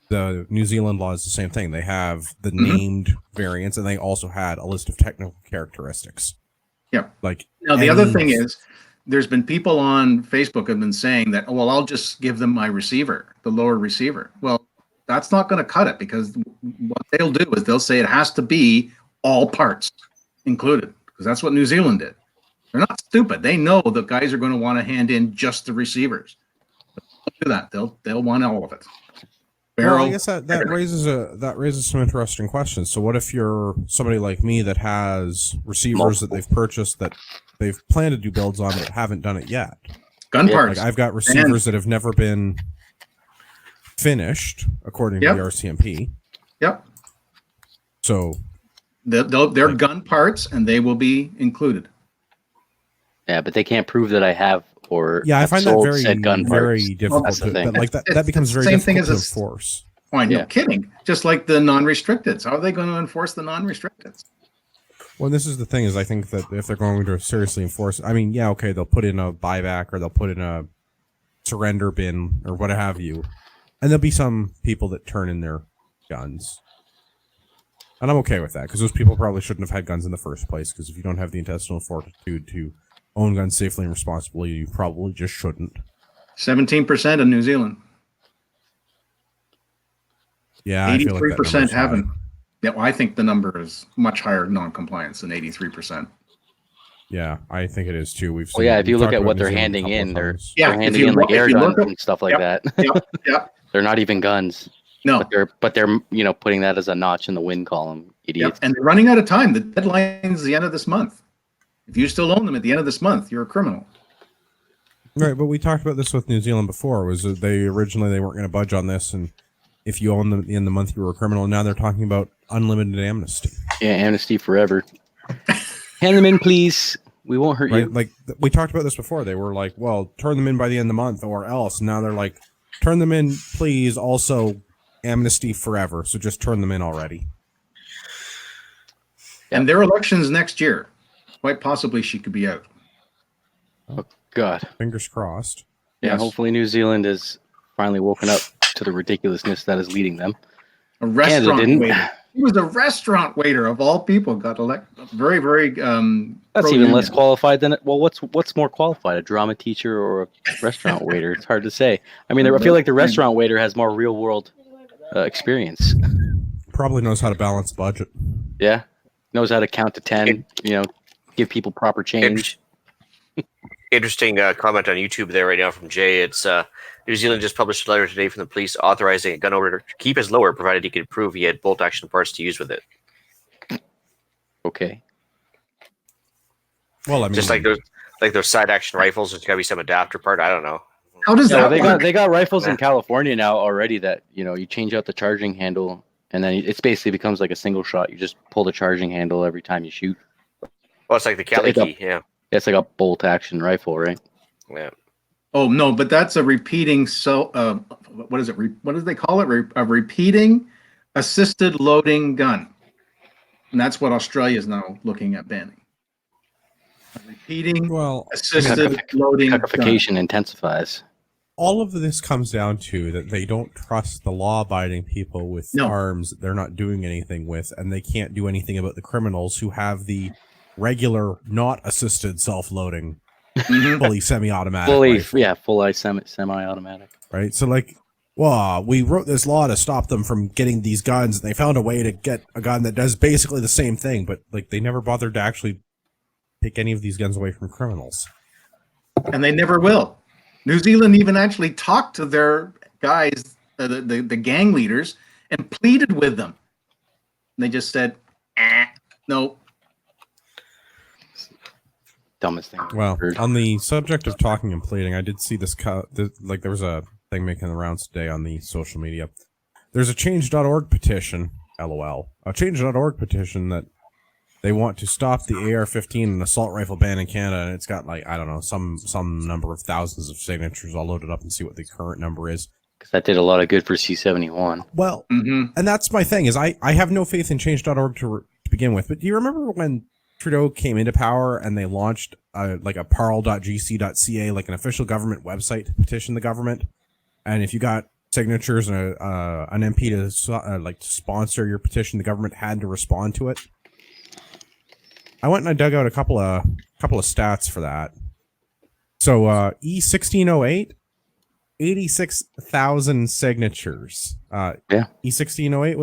The New Zealand law is the same thing. They have the named variants, and they also had a list of technical characteristics. Yeah. Like, now, the other thing is, there's been people on Facebook have been saying that, oh, well, I'll just give them my receiver, the lower receiver. Well, that's not going to cut it, because what they'll do is they'll say it has to be all parts included, because that's what New Zealand did. They're not stupid. They know the guys are going to want to hand in just the receivers. But they'll do that. They'll want all of it. Well, I guess that raises some interesting questions. So what if you're somebody like me that has receivers that they've purchased, that they've planned to do builds on, but haven't done it yet? Gun parts. Like, I've got receivers that have never been finished according to the RCMP. Yep. So they're gun parts, and they will be included. Yeah, but they can't prove that I have or I find that very difficult. That's the thing. That becomes very difficult to enforce. Oh, no kidding. Just like the non-restricteds. How are they going to enforce the non-restricteds? Well, this is the thing is I think that if they're going to seriously enforce, I mean, yeah, okay, they'll put in a buyback or they'll put in a surrender bin or what have you. And there'll be some people that turn in their guns. And I'm okay with that because those people probably shouldn't have had guns in the first place because if you don't have the intestinal fortitude to own guns safely and responsibly, you probably just shouldn't. 17% in New Zealand. Yeah, I feel like that 83% number's high. haven't. Yeah, well, I think the number is much higher non-compliance than 83%. Yeah, I think it is too. Well, yeah, if you look at what they're handing in, they're Yeah, handing if you in like look- air if you guns look at- and stuff like that. Yep. They're not even guns, No. but they're putting that as a notch in the win column. Yep. Idiots. And they're running out of time. The deadline's the end of this month. If you still own them at the end of this month, you're a criminal. Right, but we talked about this with New Zealand before. Was that they weren't going to budge on this, and if you own them at the end of the month, you were a criminal. Now they're talking about unlimited amnesty. Yeah, amnesty forever. Hand them in, please. We won't hurt Right, you. like we talked about this before. They were like, "Well, turn them in by the end of the month, or else." Now they're like, "Turn them in, please." Also, amnesty forever. So just turn them in already. And their elections next year. Quite possibly she could be out. Oh God. Fingers crossed. Yeah. Yes. Hopefully, New Zealand is finally woken up to the ridiculousness that is leading them. A restaurant didn't. waiter. He was a restaurant waiter of all people. Got elected. Very, very. That's even less qualified than it. Well, what's more qualified, a drama teacher or a restaurant waiter? It's hard to say. I mean, I feel like the restaurant waiter has more real world experience. Probably knows how to balance budget. Yeah, knows how to count to 10. Give people proper change. Interesting comment on YouTube there right now from Jay. It's New Zealand just published a letter today from the police authorizing a gun owner to keep his lower, provided he could prove he had bolt action parts to use with it. Okay. Well, I mean, Just like those side action rifles, there's got to be some adapter part. I don't know. How does Yeah, that work? they got rifles in California now already that you change out the charging handle and then it's basically becomes like a single shot. You just pull the charging handle every time you shoot. Well, it's like the Cali key, yeah. It's like a bolt action rifle, right? Yeah. Oh no, but that's a repeating. So, what is it? What do they call it? A repeating assisted loading gun, and that's what Australia is now looking at banning. A repeating well, assisted loading gun. Codification intensifies. all of this comes down to that they don't trust the law-abiding people with arms that they're not doing anything with, and they can't do anything about the criminals who have the regular, not assisted self-loading, fully semi-automatic. Fully semi-automatic. Right? So, like, well, we wrote this law to stop them from getting these guns, and they found a way to get a gun that does basically the same thing, but, like, they never bothered to actually take any of these guns away from criminals. And they never will. New Zealand even actually talked to their guys, the gang leaders, and pleaded with them. And they just said, no. Dumbest thing. Well, on the subject of talking and pleading, I did see this, like, there was a thing making the rounds today on the social media. There's a change.org petition, LOL, a change.org petition that they want to stop the AR-15 and assault rifle ban in Canada, and it's got, like, I don't know, some number of thousands of signatures. I'll load it up and see what the current number is. Because that did a lot of good for C-71. Well, and that's my thing, is I have no faith in change.org to begin with, but do you remember when Trudeau came into power and they launched like a parle.gc.ca, like an official government website to petition the government? And if you got signatures and an MP to sponsor your petition, the government had to respond to it. I went and I dug out a couple of stats for that. So E1608, 86,000 signatures. E1608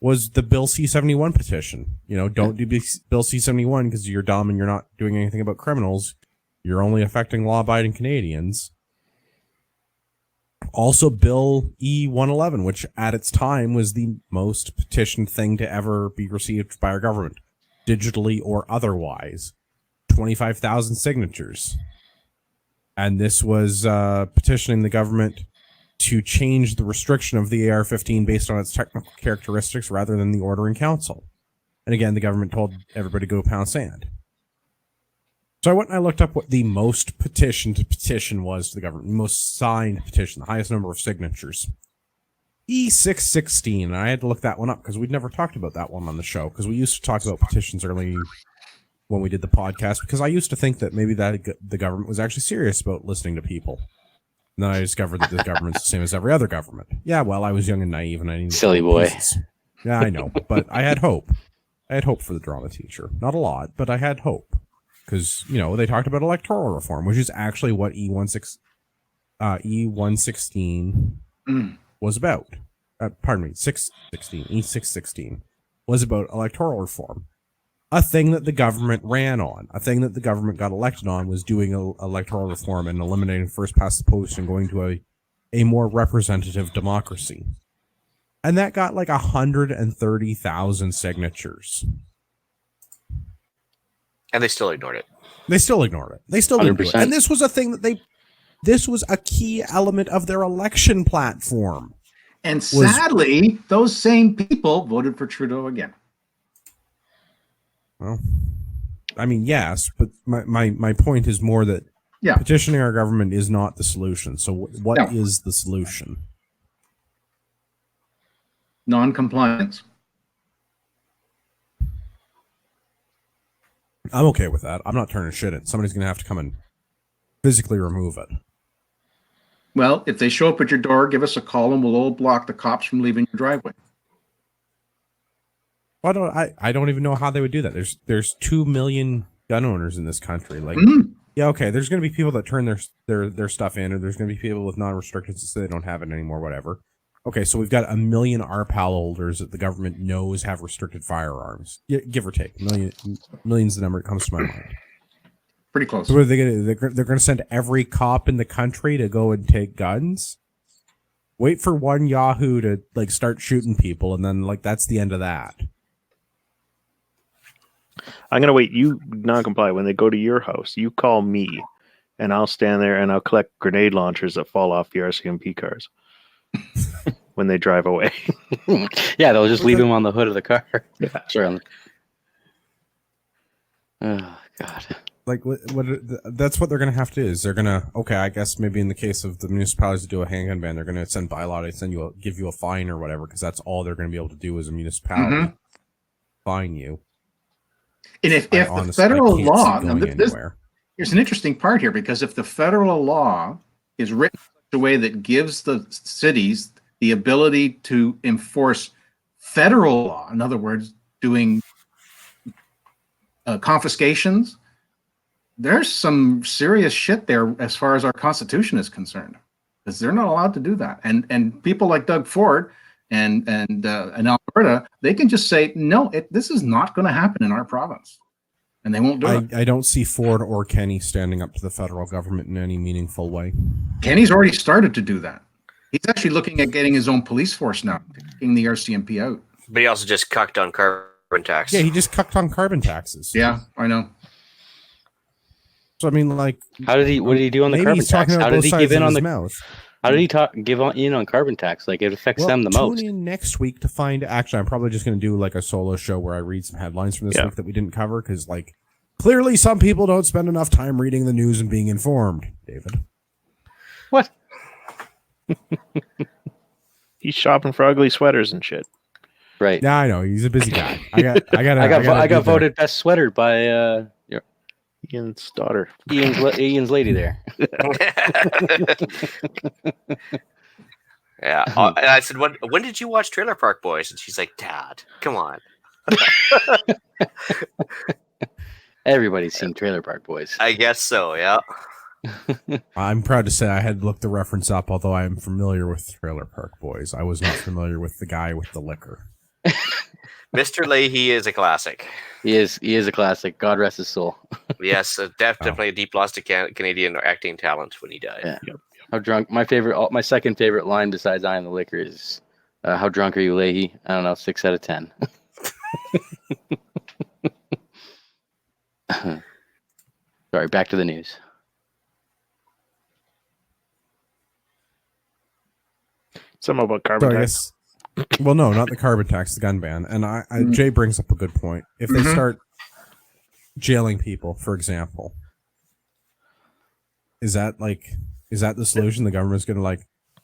was the Bill C-71 petition. Don't do Bill C-71 because you're dumb and you're not doing anything about criminals. You're only affecting law-abiding Canadians. Also, Bill E-111, which at its time was the most petitioned thing to ever be received by our government, digitally or otherwise. 25,000 signatures. And this was petitioning the government to change the restriction of the AR-15 based on its technical characteristics rather than the Ordering Council. And again, the government told everybody to go pound sand. So I went and I looked up what the most petition was to the government, the most signed petition, the highest number of signatures. E616, and I had to look that one up because we'd never talked about that one on the show, because we used to talk about petitions early when we did the podcast, because I used to think that maybe that the government was actually serious about listening to people. And then I discovered that the government's the same as every other government. Yeah, well, I was young and naive, and I needed Silly boy. pieces. Yeah, I know, but I had hope. I had hope for the drama teacher. Not a lot, but I had hope. Because, you know, they talked about electoral reform, which is actually what E116 was about. Pardon me, 616, E616 was about electoral reform. A thing that the government ran on, a thing that the government got elected on, was doing electoral reform and eliminating first past the post and going to a more representative democracy. And that got like 130,000 signatures. And they still ignored it. They still ignored it. They still didn't do it. 100%. And this was a thing that this was a key element of their election platform. And sadly, those same people voted for Trudeau again. Well, I mean, yes, but my point is more that petitioning our government is not the solution. So what is the solution? Non-compliance. I'm okay with that. I'm not turning shit in. Somebody's going to have to come and physically remove it. Well, if they show up at your door, give us a call and we'll all block the cops from leaving your driveway. I don't even know how they would do that. There's 2 million gun owners in this country. Like, yeah, okay, there's going to be people that turn their stuff in, or there's going to be people with non-restricted that say they don't have it anymore, whatever. Okay, so we've got 1 million RPAL holders that the government knows have restricted firearms, give or take. Million's the number that comes to my mind. Pretty close. So what are they going to? They're going to send every cop in the country to go and take guns. Wait for one Yahoo to like start shooting people, and then like that's the end of that. I'm gonna wait. You non-comply when they go to your house. You call me, and I'll stand there and I'll collect grenade launchers that fall off the RCMP cars when they drive away. Yeah, they'll just leave them on the hood of the car. Yeah, sure. Oh God. Like that's what they're going to have to do. Is they're going to I guess maybe in the case of the municipalities that do a handgun ban, they're going to send bylaw to give you a fine or whatever, because that's all they're going to be able to do as a municipality, fine you. And if the federal law, here's an interesting part here, because if the federal law is written in such a way that gives the cities the ability to enforce federal law, in other words, doing confiscations, there's some serious shit there as far as our Constitution is concerned, because they're not allowed to do that. And people like Doug Ford and Alberta, they can just say, no, this is not going to happen in our province. And they won't do it. I don't see Ford or Kenny standing up to the federal government in any meaningful way. Kenny's already started to do that. He's actually looking at getting his own police force now, taking the RCMP out. But he also just cucked on carbon tax. Yeah, he just cucked on carbon taxes. Yeah, I know. So I mean, like, what did he do on the carbon tax? How did he give in on the mouth? How did he give in on carbon tax? Like, it affects them the most. Tune in next week to find. Actually, I'm probably just going to do like a solo show where I read some headlines from this week that we didn't cover, because like clearly some people don't spend enough time reading the news and being informed. David, what? He's shopping for ugly sweaters and shit. Right. Yeah, I know he's a busy guy. I got voted best sweater by Ian's daughter. Ian's lady there. Yeah. And I said, when did you watch Trailer Park Boys? And she's like, Dad, come on. Everybody's seen Trailer Park Boys. I guess so, yeah. I'm proud to say I had looked the reference up, although I am familiar with Trailer Park Boys. I was not familiar with the guy with the liquor. Mr. Leahy is a classic. He is a classic. God rest his soul. Yes, definitely a deep loss to Canadian acting talent when he died. Yeah. Yep. How drunk? My second favorite line besides "I am the liquor" is, "How drunk are you, Leahy?" I don't know, 6 out of 10. Sorry, back to the news. Something about carbon tax. Well, no, not the carbon tax, the gun ban. And Jay brings up a good point. If they start jailing people, for example, is that the solution? The government's going to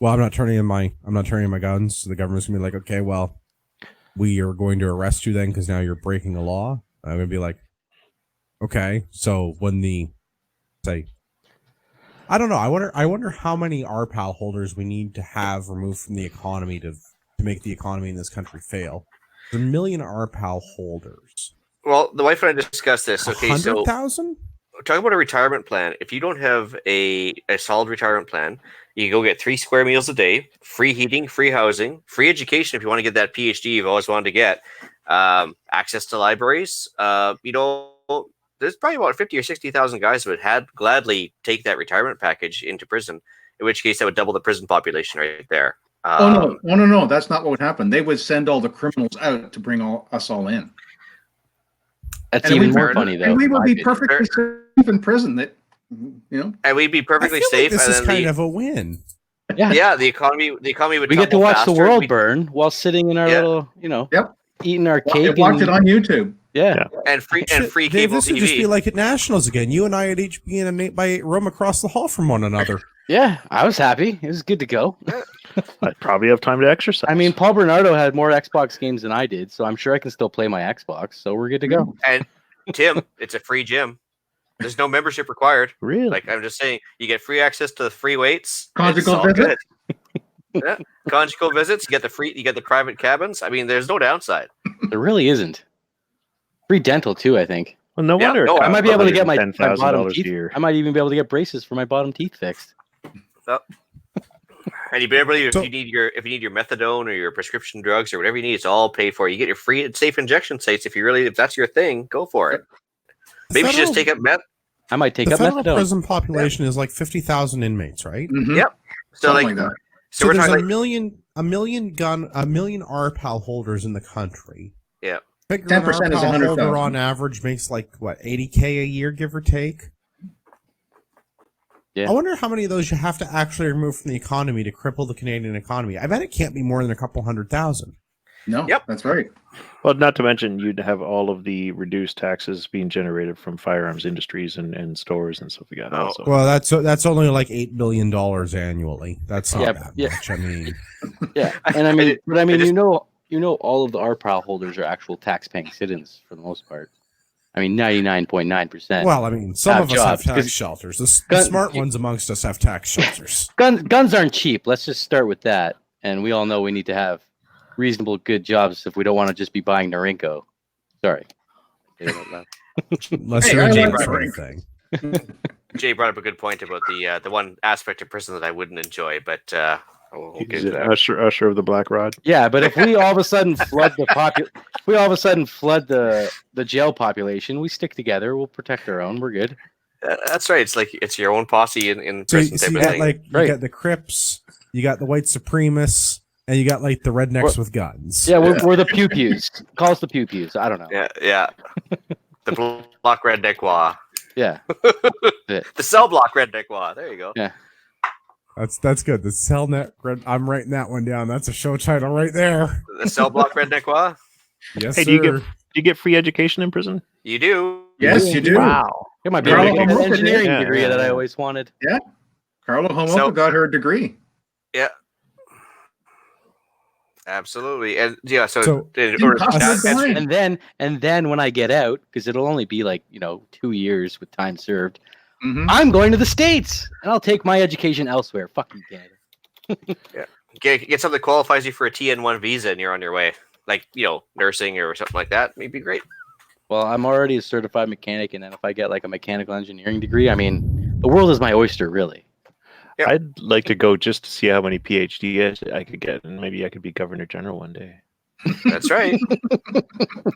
Well, I'm not turning in my guns. So the government's gonna be like, okay, well, we are going to arrest you then because now you're breaking a law. I'm gonna be like, okay. So when the say, I don't know. I wonder how many RPAL holders we need to have removed from the economy to make the economy in this country fail. There's a million RPAL holders. Well, the wife and I discussed this. Okay, so 100,000. talking about a retirement plan, if you don't have a solid retirement plan, you can go get 3 square meals a day, free heating, free housing, free education if you want to get that PhD you've always wanted to get, access to libraries. There's probably about 50 or 60,000 guys who would gladly take that retirement package into prison, in which case that would double the prison population right there. No, that's not what would happen. They would send all the criminals out to bring us all in. That's And even we- more funny, though. And we would be in my opinion. perfectly safe in prison. That And we'd be I perfectly feel safe. like this and is then kind of a win. Yeah. the economy would We get to tumble watch the faster. world We'd- burn while sitting in our Yeah. little, Yep. eating our cake. watch and- it on YouTube. Yeah. and free Shit, Dave, this cable would just be TV. like at Nationals again. You and I would each be in an 8x8 room across the hall from one another. Yeah. I was happy. It was good to go. I'd probably have time to exercise. I mean, Paul Bernardo had more Xbox games than I did, so I'm sure I can still play my Xbox. So we're good to go. And Tim, it's a free gym. There's no membership required. really? Like I'm just saying, you get free access to the free weights. Conjugal It's all visit? good. Yeah. Conjugal visits. You get the private cabins. I mean, there's no downside. There really isn't. Free dental too, I think. Well, no Yeah, wonder. no, I might be able to get my $10,000 bottom a teeth. year. I might even be able to get braces for my bottom teeth fixed. And you better believe So- if you need your methadone or your prescription drugs or whatever you need, it's all paid for. You get your free and safe injection sites if that's your thing. Go for it. Maybe you should just take up meth. I might take The up federal methadone. prison population is like 50,000 inmates, right? Mhm. Yep. So Something like, like that. so So we're there's talking a like, million RPAL holders in the country. Yeah. Figure 10% an is RPAL 100,000. holder on average makes like what, 80K a year, give or take. Yeah. I wonder how many of those you have to actually remove from the economy to cripple the Canadian economy. I bet it can't be more than a couple 100,000. No, Yep. that's right. Well, not to mention you'd have all of the reduced taxes being generated from firearms industries and stores and stuff like that. Oh. Also. Well, that's only like $8 billion annually. That's not Yeah, that yeah. much. I mean, Yeah, and I mean, but I mean, just- you know, all of the RPAL holders are actual tax-paying citizens for the most part. I mean, 99.9%. well, I mean, some Have of us have jobs, tax 'cause- shelters. The Gun- smart ones amongst us have tax shelters. Guns aren't cheap. Let's just start with that. And we all know we need to have reasonable, good jobs if we don't want to just be buying Norinco. Sorry. Unless Hey, you're I into like that that sort ring. of thing. Jay brought up a good point about the one aspect of prison that I wouldn't enjoy, but we'll get Is to it that. Usher of the Black Rod? Yeah, but if we all of a sudden flood the jail population, we stick together. We'll protect our own. We're good. That's right. It's like it's your own posse in So, prison so type you of got thing. like Right. you got the Crips, you got the white supremacists, and you got like the rednecks with guns. Yeah, we're the pew pews. Call us the pew pews. I don't know. Yeah. The block redneck wah. Yeah. The cell block redneck wah. There you go. Yeah. That's good. The Cellnet. I'm writing that one down. That's a show title right there. The cell block redneck wah. Yes, Hey, sir. do you get free education in prison? You do. Yes, you do. Wow. It might be Carlo like an Homolka engineering did. degree Yeah, that I yeah. always wanted. Carla Homolka So- got her degree. Yeah. Absolutely. And yeah, so, So- in You order to passed chat- the answer- line. And then when I get out, because it'll only be like 2 years with time served, Mhm. I'm going to the States and I'll take my education elsewhere. Fuck you, Canada. get something that qualifies you for a TN1 visa and you're on your way. Like, nursing or something like that. It'd be great. Well, I'm already a certified mechanic, and then if I get like a mechanical engineering degree, I mean, the world is my oyster, really. Yeah. I'd like to go just to see how many PhDs I could get, and maybe I could be Governor General one day. That's right.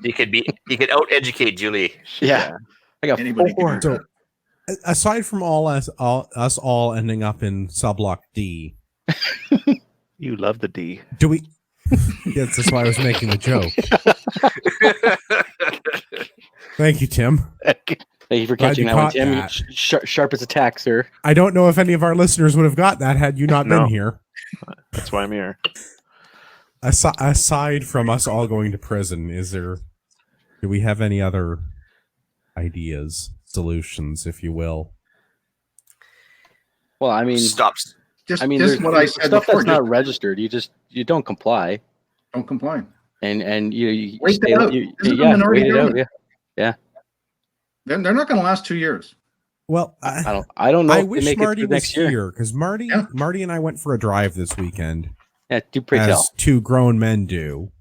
you could out educate Julie. Yeah. I got Anybody can 4. do So, aside from us all ending up in subblock D, You love the D. do we? Yes, that's why I was making the joke. Thank you, Tim. Thank you for Glad catching you that one, caught Tim. that. Sharp as a tack, sir. I don't know if any of our listeners would have got that had you not No. been here. That's why I'm here. Aside from us all going to prison, do we have any other ideas, solutions, if you will? Well, I mean, Stop Just, I mean, just there's what I said stuff before. that's not registered. You don't comply, Don't complain. and you Wait stay. it out. You, This is a yeah, minority wait it out. government. Yeah. They're not going to last 2 years. Well, I don't know. I if they wish make Marty it through was next year. here because Marty and I went for a drive this weekend, Yeah, do pray as tell. two grown men do.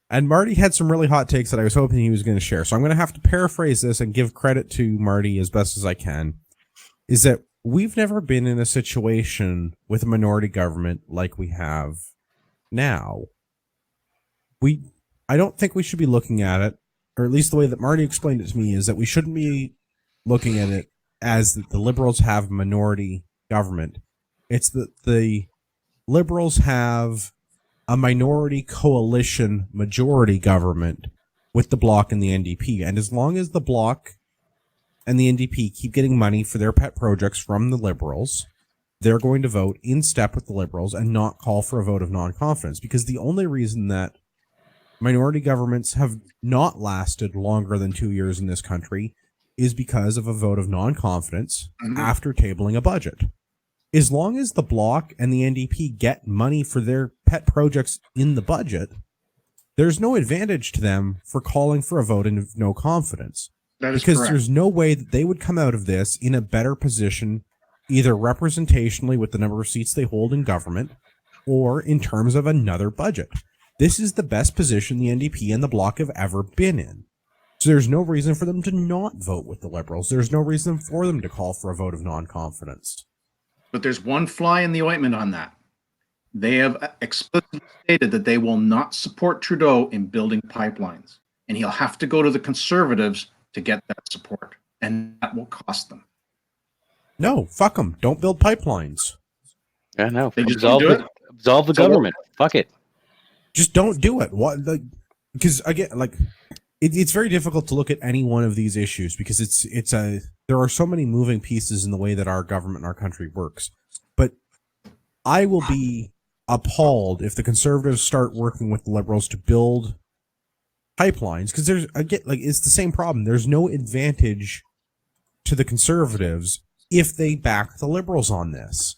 And Marty had some really hot takes that I was hoping he was going to share. So I'm going to have to paraphrase this and give credit to Marty as best as I can. Is that we've never been in a situation with a minority government like we have now. I don't think we should be looking at it, or at least the way that Marty explained it to me, is that we shouldn't be looking at it as that the Liberals have minority government. It's that the Liberals have a minority coalition majority government with the Bloc and the NDP. And as long as the Bloc and the NDP keep getting money for their pet projects from the Liberals, they're going to vote in step with the Liberals and not call for a vote of non-confidence. Because the only reason that minority governments have not lasted longer than 2 years in this country is because of a vote of non-confidence after tabling a budget. As long as the Bloc and the NDP get money for their pet projects in the budget, there's no advantage to them for calling for a vote of no confidence. That is because correct. there's no way that they would come out of this in a better position, either representationally with the number of seats they hold in government, or in terms of another budget. This is the best position the NDP and the Bloc have ever been in. So there's no reason for them to not vote with the Liberals. There's no reason for them to call for a vote of non-confidence. But there's one fly in the ointment on that. They have explicitly stated that they will not support Trudeau in building pipelines. And he'll have to go to the Conservatives to get that support. And that will cost them. No, fuck them. Don't build pipelines. Yeah, no. They just Absolve don't do the government. Fuck it. Just don't do it. What? Because again, it's very difficult to look at any one of these issues because there are so many moving pieces in the way that our government and our country works. But I will be appalled if the Conservatives start working with the Liberals to build pipelines, because it's the same problem. There's no advantage to the Conservatives if they back the Liberals on this.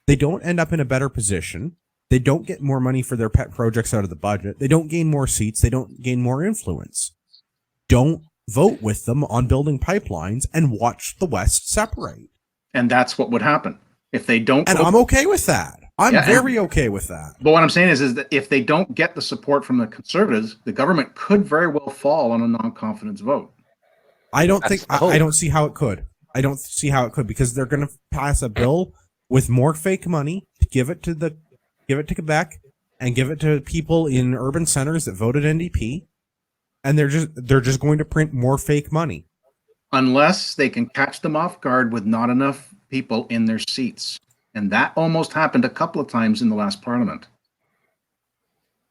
They don't end up in a better position. They don't get more money for their pet projects out of the budget. They don't gain more seats. They don't gain more influence. Don't vote with them on building pipelines and watch the West separate. And that's what would happen if they don't. And I'm okay with that. I'm very okay with that. But what I'm saying is that if they don't get the support from the Conservatives, the government could very well fall on a non-confidence vote. I don't see how it could. I don't see how it could, because they're going to pass a bill with more fake money to give it to Quebec and give it to people in urban centers that voted NDP, and they're just going to print more fake money Unless they can catch them off guard with not enough people in their seats. And that almost happened a couple of times in the last parliament.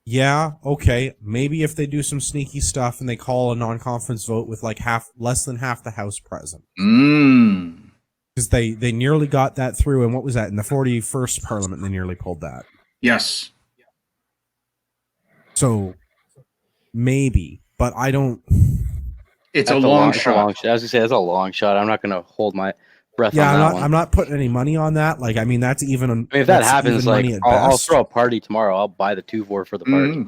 Yeah, okay. Maybe if they do some sneaky stuff and they call a non-conference vote with less than half the House present. Because they nearly got that through, and what was that? In the 41st Parliament, they nearly pulled that. Yes. So, maybe. But I don't... It's a long shot. As I say, it's a long shot. I'm not going to hold my breath on that one. I'm not putting any money on that. Like, I mean, that's even... if that happens, like, I'll throw a party tomorrow. I'll buy the 2-4 for the party.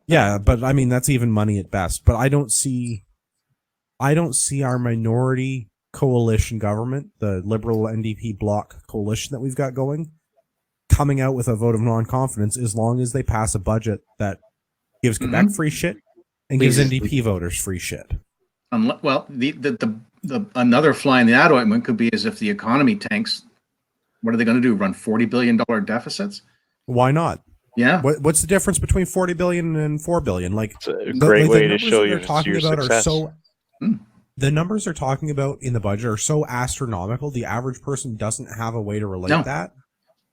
Yeah, but I mean, that's even money at best. But I don't see our minority coalition government, the Liberal NDP Bloc coalition that we've got going, coming out with a vote of non-confidence as long as they pass a budget that gives Quebec free shit and gives NDP voters free shit. Well, the another fly in the ointment could be as if the economy tanks. What are they going to do? Run $40 billion deficits? Why not? Yeah. What's the difference between $40 billion and $4 billion? Like, it's a great way to show your success. The numbers they're talking about in the budget are so astronomical. The average person doesn't have a way to relate that,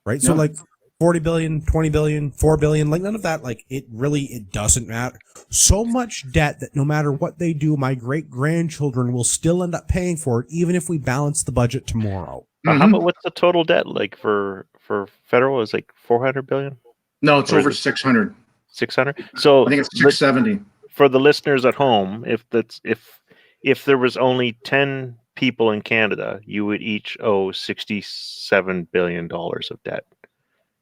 right? So like 40 billion, 20 billion, 4 billion, like none of that. Like it doesn't matter. So much debt that no matter what they do, my great grandchildren will still end up paying for it, even if we balance the budget tomorrow. How about what's the total debt like for federal? Is like 400 billion? No, it's over 600. 600. So I think it's 670. For the listeners at home, if there was only 10 people in Canada, you would each owe $67 billion of debt.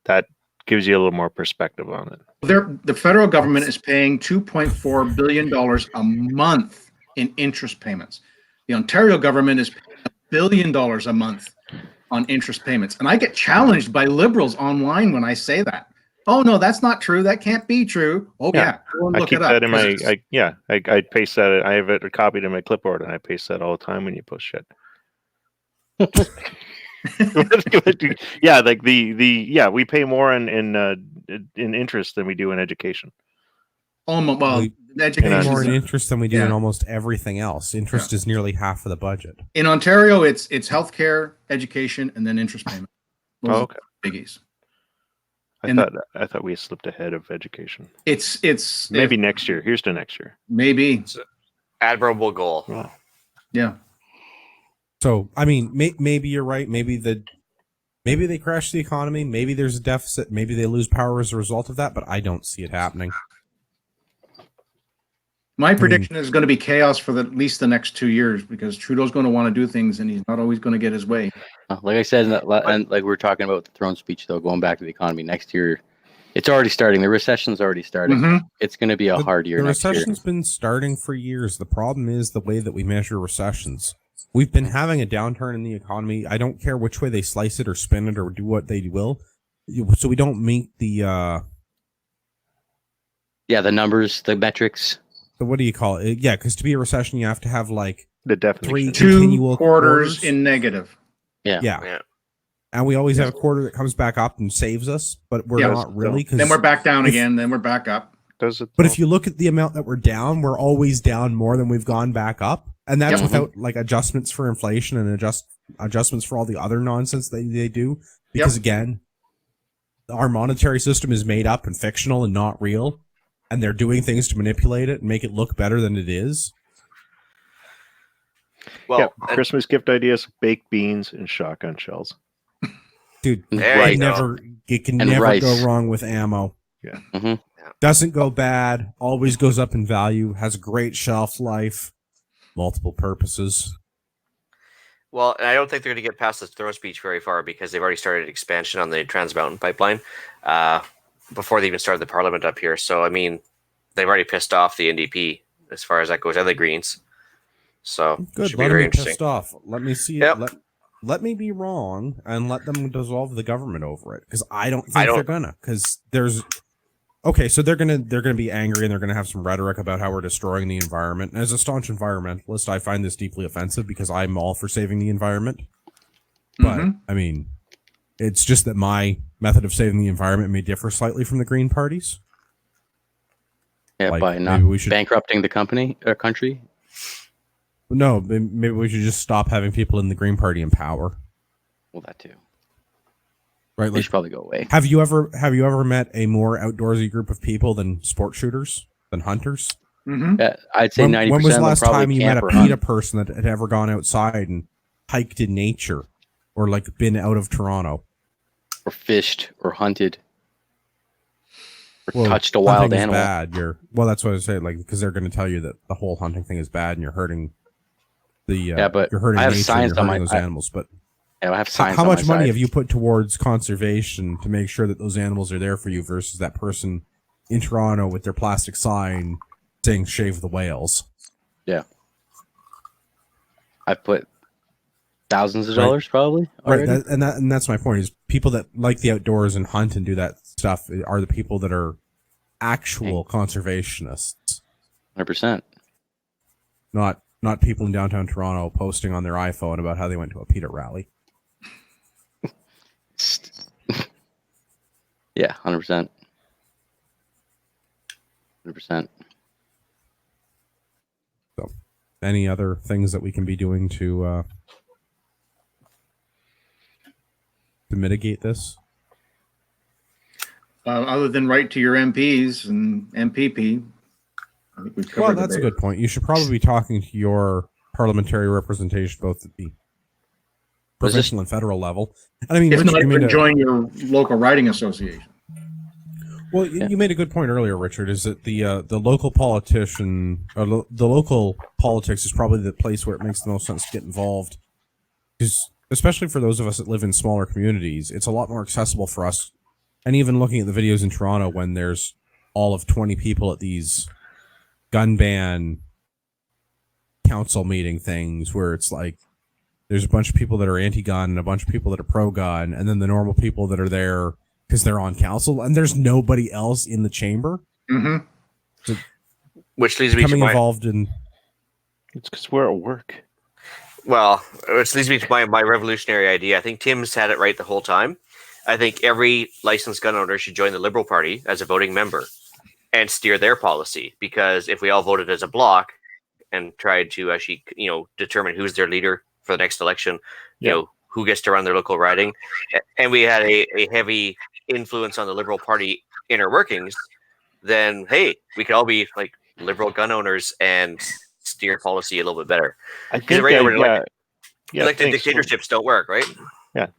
That gives you a little more perspective on it. The federal government is paying $2.4 billion a month in interest payments. The Ontario government is paying $1 billion a month on interest payments. And I get challenged by liberals online when I say that. Oh, no, that's not true. That can't be true. Oh, yeah. Go and I look keep it up, that in 'cause my, it's- I paste that. I have it copied in my clipboard, and I paste that all the time when you post shit. Yeah, like we pay more in interest than we do in education. well, We education pay more is- in interest than we do in Yeah. almost everything else. Interest is nearly half of the budget. in Ontario, it's healthcare, education, and then interest payment. Those are Okay. biggies. I And- thought we slipped ahead of education. It's Maybe next year. Here's to next year. maybe, Admirable goal. Wow. yeah. So, I mean, maybe you're right. Maybe they crash the economy. Maybe there's a deficit. Maybe they lose power as a result of that. But I don't see it happening. My prediction is going to be chaos for at least the next 2 years because Trudeau's going to want to do things and he's not always going to get his way. Like I said, and like we were talking about the throne speech, though, going back to the economy next year, it's already starting. The recession's already starting. Mhm. It's going to be a hard year The next year. recession's been starting for years. The problem is the way that we measure recessions. We've been having a downturn in the economy. I don't care which way they slice it or spin it or do what they will. So we don't meet the The numbers, the metrics. what do you call it? Yeah, because to be a recession, you have to have like The definition. Three- Two Continual quarters quarters. in negative. yeah. Yeah. And we always have a quarter that comes back up and saves us, but we're Yeah. not really. Then we're back down if- again. Then we're back up. Does it? But if you look at the amount that we're down, we're always down more than we've gone back up, and that's Yep. without like adjustments for inflation and adjustments for all the other nonsense they do. Because again, our monetary system is made up and fictional and not real, and they're doing things to manipulate it and make it look better than it is. Well, Christmas gift ideas: baked beans and shotgun shells. Dude, There you you go. can And never rice. go wrong with ammo. Yeah. Mhm. Doesn't go bad, always goes up in value, has a great shelf life, multiple purposes. Well, and I don't think they're going to get past the throne speech very far because they've already started expansion on the Trans Mountain pipeline before they even started the parliament up here. So, I mean, they've already pissed off the NDP as far as that goes, and the Greens. So, it Good, should be let very me be interesting. pissed off. Let me see Yep. it. Let me be wrong and let them dissolve the government over it because I don't think I don't- they're gonna. Because there's okay, so they're gonna be angry and they're gonna have some rhetoric about how we're destroying the environment. And as a staunch environmentalist, I find this deeply offensive because I'm all for saving the environment. But Mhm. I mean, it's just that my method of saving the environment may differ slightly from the Green parties. Yeah, Like, by not maybe we should- bankrupting the country. No, maybe we should just stop having people in the Green Party in power, Well, that too. right? They Like, should probably go away. have you ever met a more outdoorsy group of people than sport shooters, than hunters? Mhm. Yeah, I'd say 90%. When was the of them last probably time you met a camp or hunt. PETA person that had ever gone outside and hiked in nature, or like been out of Toronto? or fished or hunted or Well, touched a wild hunting is animal? bad. That's what I say. Like, because they're going to tell you that the whole hunting thing is bad, and you're hurting the Yeah, but you're hurting I have nature, and science you're on hurting my- those animals. But Yeah, I have science how on much my money side. have you put towards conservation to make sure that those animals are there for you versus that person in Toronto with their plastic sign saying "shave the whales"? I've put thousands of Right. dollars probably. Right, already. and that's my point. Is people that like the outdoors and hunt and do that stuff are the people that are actual conservationists, 100%. not people in downtown Toronto posting on their iPhone about how they went to a PETA rally. Yeah, 100%. 100%. Any other things that we can be doing to mitigate this? Other than write to your MPs and MPP. I think we've covered Well, the that's a base. good point. You should probably be talking to your parliamentary representation, both at the Was this- provincial and federal level. And I mean, If Richard, not, you made even a- join your local riding association. Well, you made a good point earlier, Richard. Is that the local politician, the local politics is probably the place where it makes the most sense to get involved, because especially for those of us that live in smaller communities, it's a lot more accessible for us. And even looking at the videos in Toronto, when there's all of 20 people at these gun ban council meeting things, where it's like there's a bunch of people that are anti-gun and a bunch of people that are pro-gun, and then the normal people that are there because they're on council, and there's nobody else in the chamber. Mm-hmm. So Which leads me to becoming my involved in. It's because we're at work. well, which leads me to my revolutionary idea. I think Tim's had it right the whole time. I think every licensed gun owner should join the Liberal Party as a voting member and steer their policy. Because if we all voted as a bloc and tried to actually, determine who's their leader for the next election, who gets to run their local riding, and we had a heavy influence on the Liberal Party inner workings, then hey, we could all be like liberal gun owners and steer policy a little bit better. I Because think right now, thanks dictatorships don't work, right?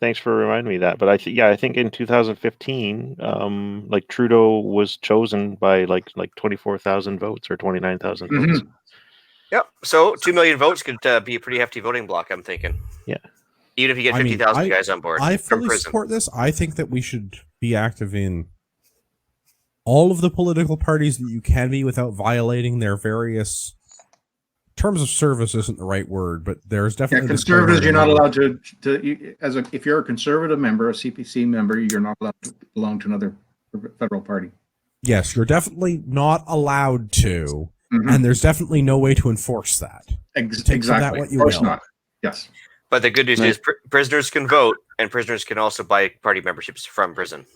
thanks for reminding me of that. But I think in 2015, like Trudeau was chosen by like 24,000 votes or 29,000 votes. Yep. So 2 million votes could be a pretty hefty voting block, I'm thinking. Yeah. Even if you get 50,000 guys on board I from fully prison. support this. I think that we should be active in all of the political parties that you can be without violating their various terms of service. Isn't the right word, but there's definitely conservatives. You're not allowed to if you're a conservative member, a CPC member, you're not allowed to belong to another federal party. Yes, you're definitely not allowed to, and there's definitely no way to enforce that. Exactly. That what you of course will. not. Yes. But the good news is prisoners can vote, and prisoners can also buy party memberships from prison.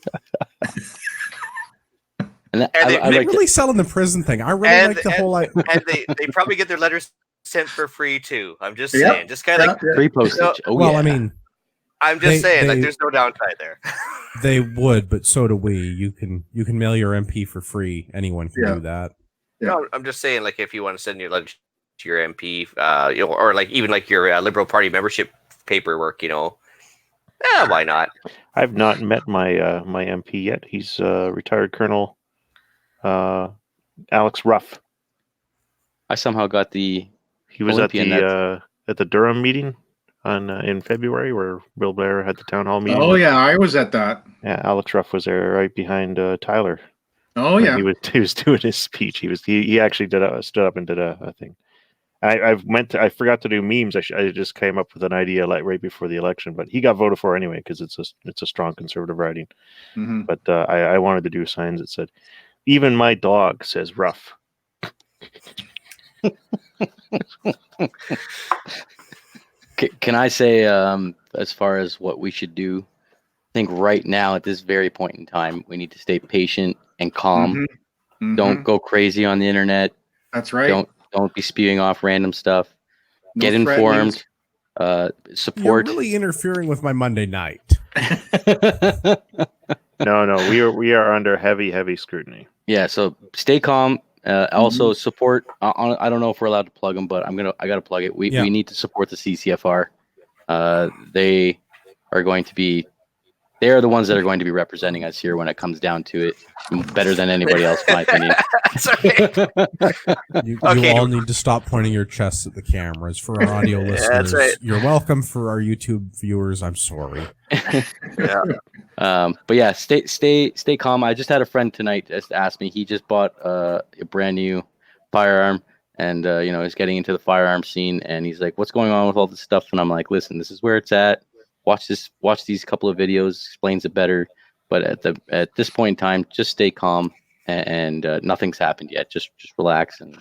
And I'm really selling the prison thing. I really like the whole. And they probably get their letters sent for free too. I'm just saying, just kind of like free postage. I mean, I'm just saying, like there's no downside there. They would, but so do we. You can mail your MP for free. Anyone can do that. Yeah. No, I'm just saying, like if you want to send your letter to your MP, or like even like your Liberal Party membership paperwork, why not? I've not met my my MP yet. He's retired Colonel Alex Ruff. I somehow got the. He was Olympian at the Durham meeting on in February, where Bill Blair had the town hall meeting. Oh yeah, I was at that. Yeah, Alex Ruff was there, right behind Tyler. Oh yeah, he was doing his speech. He actually stood up and did a thing. I forgot to do memes. I just came up with an idea like right before the election, but he got voted for anyway because it's a strong conservative riding. But I wanted to do signs that said, "Even my dog says rough." Can I say, as far as what we should do, I think right now at this very point in time, we need to stay patient and calm. Don't go crazy on the internet. That's right. Don't be spewing off random stuff. Get informed. Support. You're really interfering with my Monday night. No, we are under heavy scrutiny. Yeah, so stay calm. Also support. I don't know if we're allowed to plug them, but I gotta plug it. We need to support the CCFR. They are going to be. They are the ones that are going to be representing us here when it comes down to it, better than anybody else, in my opinion. You all need to stop pointing your chests at the cameras. For our audio listeners, that's right. You're welcome. For our YouTube viewers, I'm sorry. But yeah, stay calm. I just had a friend tonight just ask me. He just bought a brand new firearm, and he's getting into the firearm scene. And he's like, "What's going on with all this stuff?" And I'm like, "Listen, this is where it's at. Watch these couple of videos, explains it better. But at this point in time, just stay calm, and nothing's happened yet. Just relax and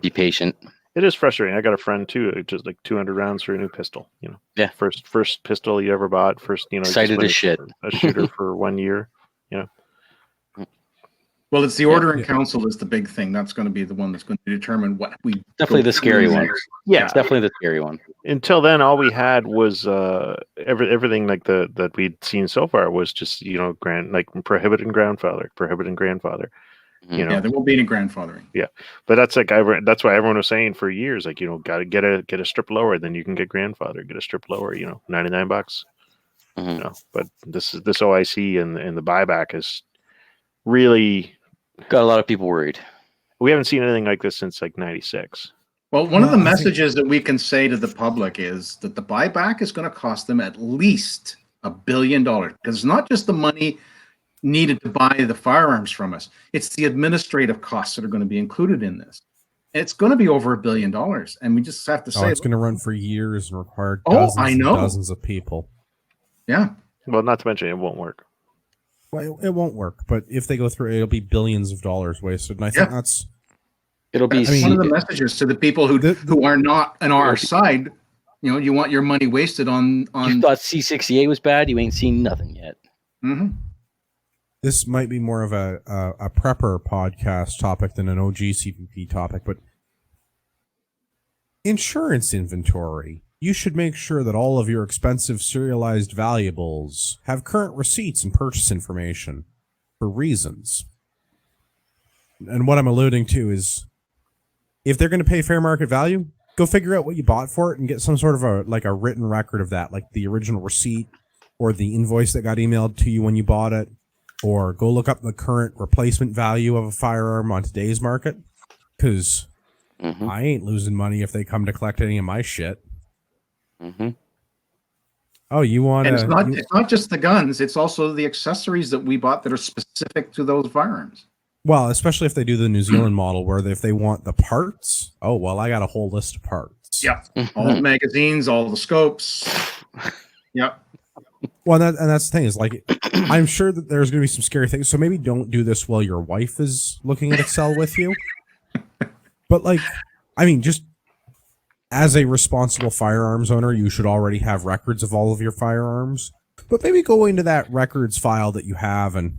be patient." It is frustrating. I got a friend too, just like 200 rounds for a new pistol. Yeah, first pistol you ever bought. First, excited as shit. A shooter for 1 year. Well, it's the order in council is the big thing. That's going to be the one that's going to determine what we. Definitely the scary one. Yeah, it's definitely the scary one. Until then, all we had was everything like that we'd seen so far was just prohibiting grandfather. Yeah, there won't be any grandfathering. Yeah, but that's that's why everyone was saying for years, got to get a strip lower, then you can get grandfather. Get a strip lower, $99. But this OIC and the buyback is really, Got a lot of people worried. we haven't seen anything like this since like '96. Well, one of the Well, I think- messages that we can say to the public is that the buyback is going to cost them at least $1 billion, because it's not just the money needed to buy the firearms from us. It's the administrative costs that are going to be included in this. It's going to be over $1 billion. And we just have to Oh, say, it's going to run for years and require Oh, dozens I and know. dozens of people. yeah, Well, not to mention it won't work. Well, it won't work, but if they go through it, it'll be billions of dollars wasted. And I think that's It'll be. I mean, one of the messages to the people who who are not on our side. You know, you want your money wasted on. You thought C68 was bad? You ain't seen nothing yet. Mhm. this might be more of a prepper podcast topic than an OG CPP topic, but insurance inventory. You should make sure that all of your expensive serialized valuables have current receipts and purchase information for reasons. And what I'm alluding to is if they're going to pay fair market value, go figure out what you bought for it and get some sort of a written record of that, like the original receipt or the invoice that got emailed to you when you bought it, or go look up the current replacement value of a firearm on today's market, because I ain't losing money if they come to collect any of my shit. Oh, you want And to? it's not just the guns; it's also the accessories that we bought that are specific to those firearms. Well, especially if they do the New Zealand model, where if they want the parts, oh well, I got a whole list of parts. Yeah, all the magazines, all the scopes. Yep. Well, and that's the thing is, like, I'm sure that there's going to be some scary things. So maybe don't do this while your wife is looking at Excel with you. But like, I mean, just as a responsible firearms owner, you should already have records of all of your firearms. But maybe go into that records file that you have and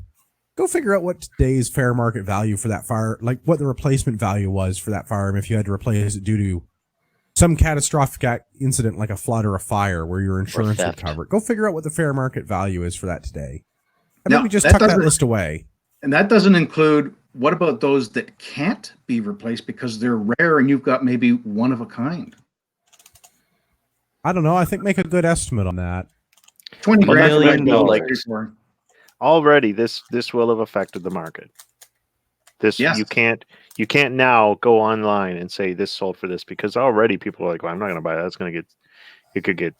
go figure out what today's fair market value for that fire, like what the replacement value was for that firearm if you had to replace it due to some catastrophic incident like a flood or a fire where your insurance would cover it. Go figure out what the fair market value is for that today. And maybe just tuck that list away. And that doesn't include, what about those that can't be replaced because they're rare and you've got maybe one of a kind? I don't know. I think make a good estimate on that. 20 $1 million. grand. Already, this will have affected the market. This Yes. you can't now go online and say this sold for this, because already people are like, well, I'm not going to buy that. It's going to get, it could get,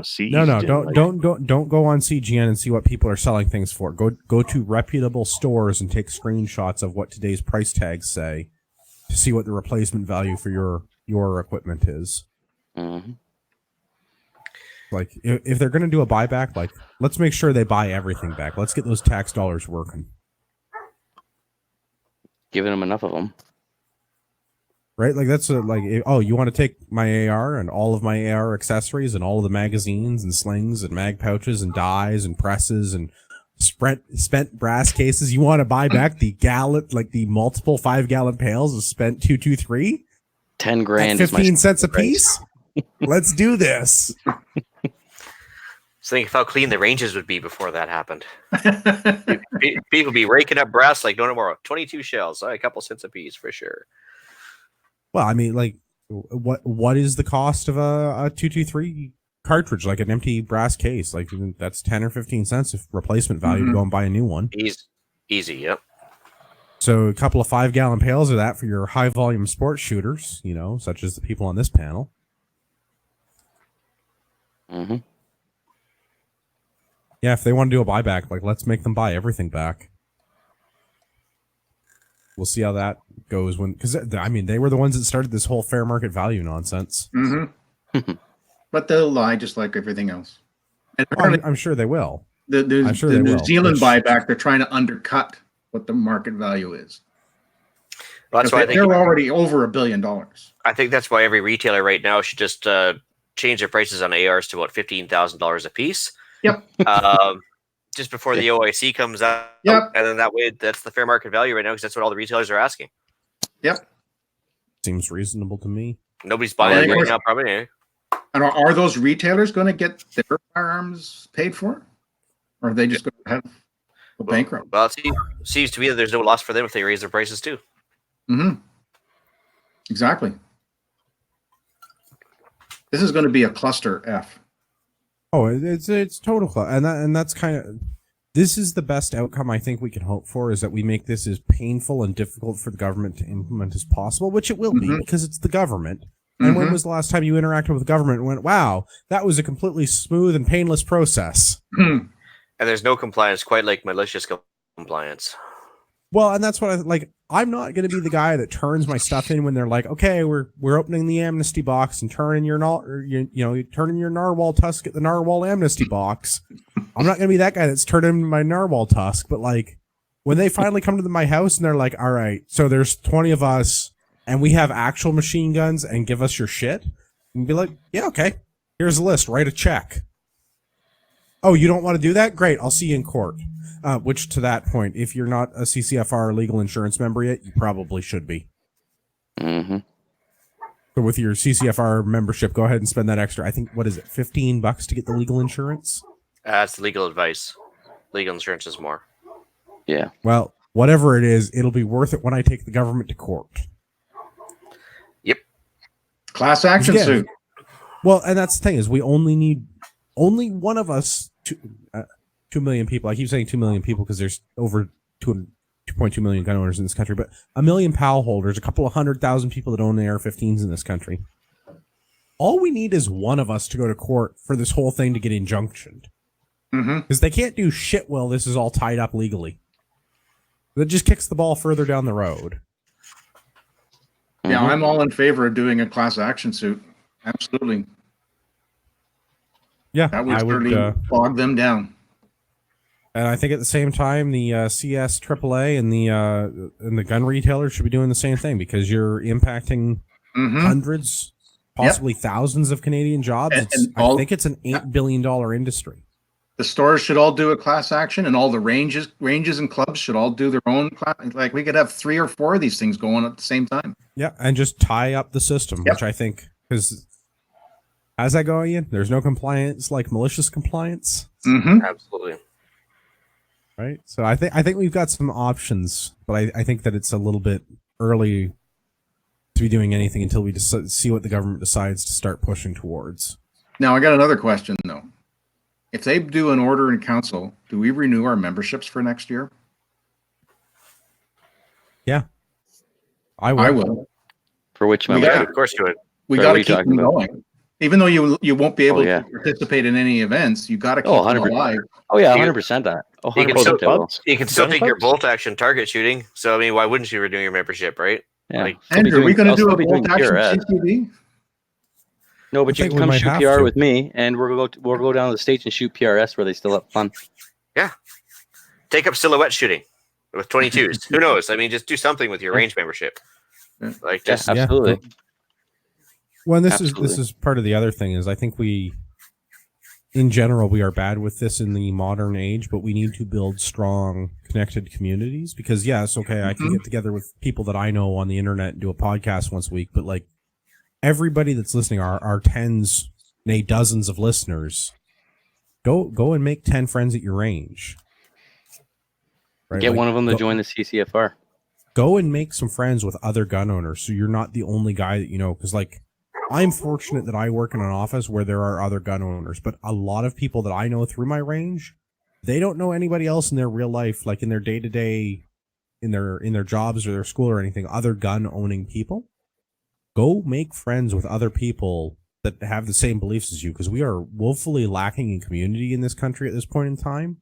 seized. No, and, don't go on CGN and see what people are selling things for. Go to reputable stores and take screenshots of what today's price tags say to see what the replacement value for your equipment is. Like if they're going to do a buyback, like let's make sure they buy everything back. Let's get those tax dollars working. Giving them enough of them. Right? Like that's like, oh, you want to take my AR and all of my AR accessories and all of the magazines and slings and mag pouches and dies and presses and spent brass cases. You want to buy back the the multiple 5-gallon pails of spent 223? 10 grand. 15 cents a piece? Let's do this. So think of how clean the ranges would be before that happened. People would be raking up brass like no tomorrow. 22 shells, a couple cents a piece for sure. Well, I mean, like, what is the cost of a 223 cartridge? Like an empty brass case, like that's 10 or 15 cents of replacement value to go and buy a new one. Easy, yep. So a couple of 5-gallon pails of that for your high volume sports shooters, such as the people on this panel. Yeah, if they want to do a buyback, like let's make them buy everything back. We'll see how that goes because I mean they were the ones that started this whole fair market value nonsense. But they'll lie just like everything else. And I'm sure they will. The New Zealand buyback, they're trying to undercut what the market value is. Well, that's why I think they're already over $1 billion. I think that's why every retailer right now should just change their prices on ARs to about $15,000 a piece. Yep. Just before the OIC comes out. Yep. And then that way, that's the fair market value right now because that's what all the retailers are asking. Yep. Seems reasonable to me. Nobody's buying it right now, probably. And are those retailers going to get their firearms paid for? Or are they just going to have a bankrupt? Well, it seems to me that there's no loss for them if they raise their prices too. Exactly. This is going to be a cluster F. Oh, it's total, and that's kind of this is the best outcome I think we can hope for, is that we make this as painful and difficult for the government to implement as possible, which it will be because it's the government. And when was the last time you interacted with the government and went, wow, that was a completely smooth and painless process? And there's no compliance quite like malicious compliance. Well, and that's what I'm not going to be the guy that turns my stuff in when they're like, okay, we're opening the amnesty box and turning your turning your narwhal tusk at the narwhal amnesty box. I'm not going to be that guy that's turning my narwhal tusk. But like when they finally come to my house and they're like, all right, so there's 20 of us and we have actual machine guns and give us your shit, and be like, yeah, okay, here's a list, write a check. Oh, you don't want to do that? Great, I'll see you in court. Which, to that point, if you're not a CCFR legal insurance member yet, you probably should be. Mm-hmm. So with your CCFR membership, go ahead and spend that extra. I think, what is it, $15 to get the legal insurance? That's legal advice. Legal insurance is more. Yeah. Well, whatever it is, it'll be worth it when I take the government to court. Yep. Class action suit. Well, and that's the thing, is we only one of us 2 million people. I keep saying 2 million people because there's over 2.2 million gun owners in this country, but a million PAL holders, a couple of 100,000 people that own AR-15s in this country. All we need is one of us to go to court for this whole thing to get injunctioned. Because they can't do shit while this is all tied up legally. That just kicks the ball further down the road. Yeah, I'm all in favor of doing a class action suit. Absolutely. Yeah, That would certainly bog them down. And I think at the same time, the CS AAA and the gun retailers should be doing the same thing, because you're impacting hundreds, possibly thousands of Canadian jobs. I think it's an $8 billion industry. The stores should all do a class action, and all the ranges and clubs should all do their own class. Like, we could have 3 or 4 of these things going at the same time. Yeah, and just tie up the system, which I think, because how's that going in? There's no compliance like malicious compliance. Absolutely. Right. So I think we've got some options, but I think that it's a little bit early to be doing anything until we just see what the government decides to start pushing towards. Now, I got another question, though. If they do an order in council, do we renew our memberships for next year? Yeah. I will. I will. For which We member? got- Of course you would. We Sorry, got what are to you keep talking them about? going. Even though you won't be able yeah. to participate in any events, you got to keep Oh, them 100%. alive. Oh yeah, You- 100% that. Oh, You can 100% still- I will. You can still Gun take your clubs? bolt action target shooting. So, I mean, why wouldn't you renew your membership, right? Yeah. Like, I'll be Andrew, are we doing- going to I'll do still a be doing bolt action PRS. CCD? No, but I you think can we come might shoot have PR to. with me, and we'll go down to the States and shoot PRS where they still have fun. take up silhouette shooting with 22s. Who knows? I mean, just do something with your range membership. Like, Yeah, just absolutely. Well, and this Absolutely. is part of the other thing, is I think in general, we are bad with this in the modern age, but we need to build strong, connected communities, because yes, okay, I can get together with people that I know on the internet and do a podcast once a week, but like everybody that's listening, our tens, nay, dozens of listeners, go and make 10 friends at your range. Right? Get Like, one of them to go- join the CCFR. Go and make some friends with other gun owners, so you're not the only guy that you know. Because, like, I'm fortunate that I work in an office where there are other gun owners, but a lot of people that I know through my range, they don't know anybody else in their real life, like in their day-to-day, in their jobs or their school or anything, other gun-owning people. Go make friends with other people that have the same beliefs as you, because we are woefully lacking in community in this country at this point in time.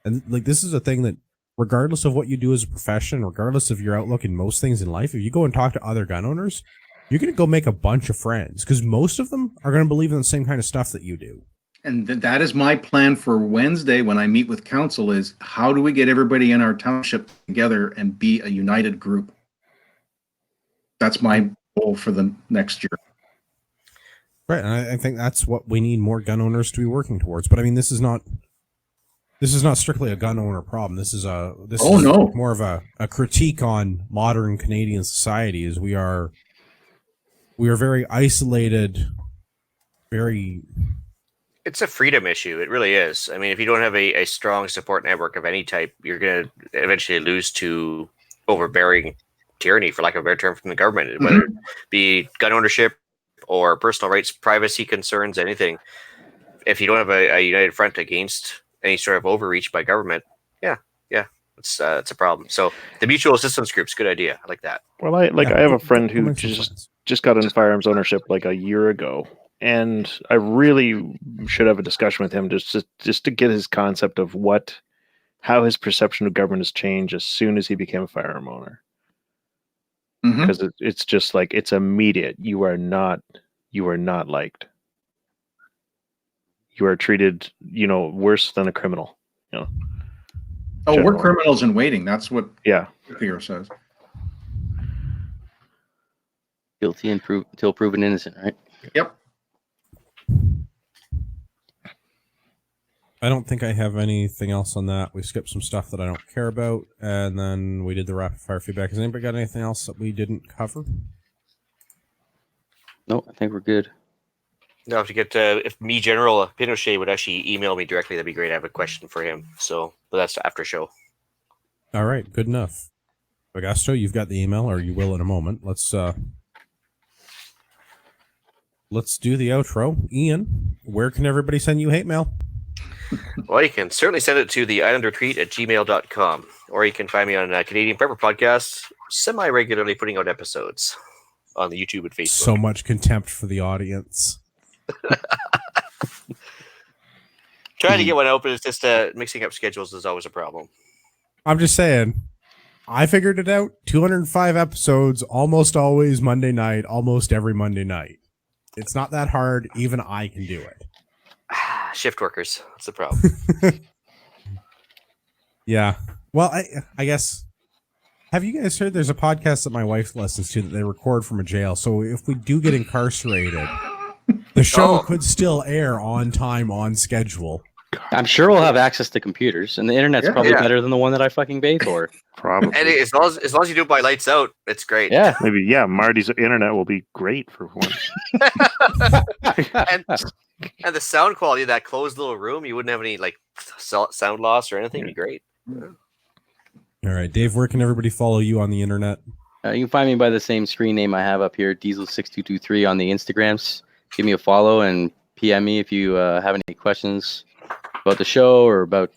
And, like, this is a thing that, regardless of what you do as a profession, regardless of your outlook in most things in life, if you go and talk to other gun owners, you're going to go make a bunch of friends, because most of them are going to believe in the same kind of stuff that you do. And that is my plan for Wednesday when I meet with council, is how do we get everybody in our township together and be a united group? That's my goal for the next year. Right, and I think that's what we need more gun owners to be working towards. But I mean, this is not strictly a gun owner problem. This is no. more of a critique on modern Canadian society, as we are very isolated, very... it's a freedom issue. It really is. I mean, if you don't have a strong support network of any type, you're going to eventually lose to overbearing tyranny, for lack of a better term, from the government, whether it be gun ownership or personal rights, privacy concerns, anything. If you don't have a united front against any sort of overreach by government, it's a problem. So the mutual assistance group's a good idea. I like that. Well, I have a friend who makes sense. just got into firearms ownership like a year ago, and I really should have a discussion with him just to get his concept of how his perception of government has changed as soon as he became a firearm owner. Mhm. Because it's just like it's immediate. You are not liked. You are treated, worse than a criminal. Oh, we're General. criminals in waiting. That's what Yeah. Pierre says. Guilty until proven innocent, right? Yep. I don't think I have anything else on that. We skipped some stuff that I don't care about, and then we did the rapid fire feedback. Has anybody got anything else that we didn't cover? No, I think we're good. Now, if me, General Pinochet, would actually email me directly, that'd be great. I have a question for him. So, but that's after show. All right, good enough. Augusto, you've got the email, or you will in a moment. Let's do the outro. Ian, where can everybody send you hate mail? Well, you can certainly send it to theislandretreat@gmail.com, or you can find me on Canadian Prepper Podcast, semi-regularly putting out episodes on the YouTube and Facebook. So much contempt for the audience. Trying to get one open, it's just mixing up schedules is always a problem. I'm just saying, I figured it out. 205 episodes, almost always Monday night, almost every Monday night. It's not that hard. Even I can do it. Shift workers, that's the problem. Yeah. Well, I guess. Have you guys heard there's a podcast that my wife listens to that they record from a jail? So if we do get incarcerated, the show could still air on time, on schedule. I'm sure we'll have access to computers, and the internet's probably better than the one that I fucking pay for. Probably. And as long as you do it by lights out, it's great. Yeah. Maybe, Marty's internet will be great for once. and the sound quality of that closed little room, you wouldn't have any sound loss or anything. It'd be great. All right, Dave, where can everybody follow you on the internet? You can find me by the same screen name I have up here, Diesel6223 on the Instagrams. Give me a follow and PM me if you have any questions about the show or about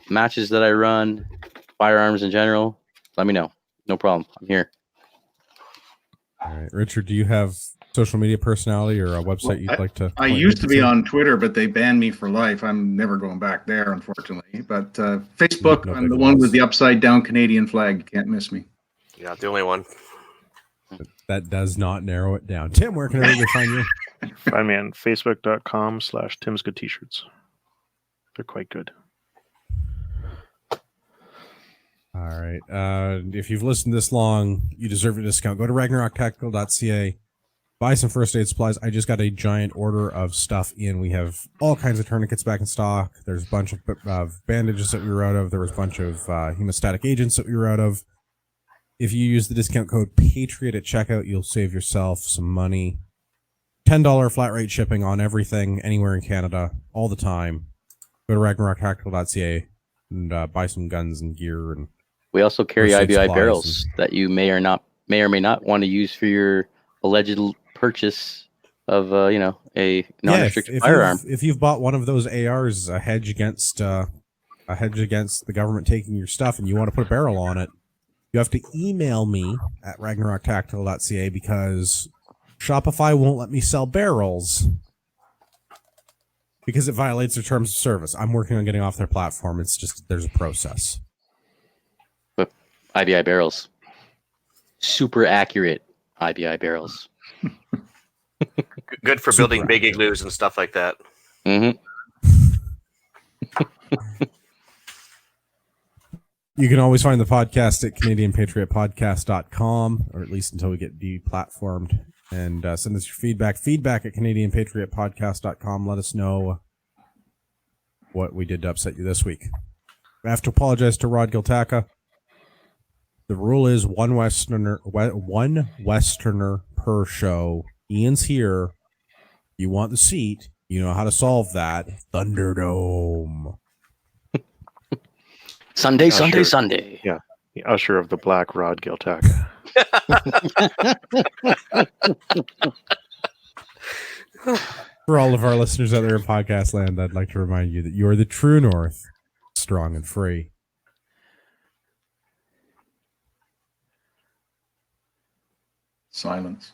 matches that I run, firearms in general. Let me know. No problem. I'm here. All right, Richard, do you have social media personality or a website you'd like to? I used to be on Twitter, but they banned me for life. I'm never going back there, unfortunately. But Facebook, No I'm the big one loss. with the upside down Canadian flag. You can't miss me. You're not the only one. That does not narrow it down. Tim, where can everybody find you? Find me on Facebook.com/Tim's Good T-shirts. They're quite good. All right. If you've listened this long, you deserve a discount. Go to RagnarokTactical.ca. Buy some first aid supplies. I just got a giant order of stuff in. We have all kinds of tourniquets back in stock. There's a bunch of bandages that we were out of. There was a bunch of hemostatic agents that we were out of. If you use the discount code Patriot at checkout, you'll save yourself some money. $10 flat rate shipping on everything, anywhere in Canada, all the time. Go to RagnarokTactical.ca and buy some guns and gear. And We also carry First aid IBI supplies barrels that you may or may not want to use for your alleged purchase of a non-restricted firearm. If you've bought one of those ARs, a hedge against the government taking your stuff, and you want to put a barrel on it, you have to email me at RagnarokTactical.ca because Shopify won't let me sell barrels because it violates their terms of service. I'm working on getting off their platform. It's just there's a process. But IBI barrels, super accurate IBI barrels. Good for building big igloos and stuff like that. Mm-hmm. You can always find the podcast at CanadianPatriotPodcast.com, or at least until we get deplatformed. And send us your feedback. Feedback at CanadianPatriotPodcast.com. Let us know what we did to upset you this week. I have to apologize to Rod Giltaca. The rule is one Westerner per show. Ian's here. You want the seat. You know how to solve that. Thunderdome. Sunday. Yeah, the usher of the Black Rod Giltaca. For all of our listeners out there in podcast land, I'd like to remind you that you are the true North, strong and free. Silence.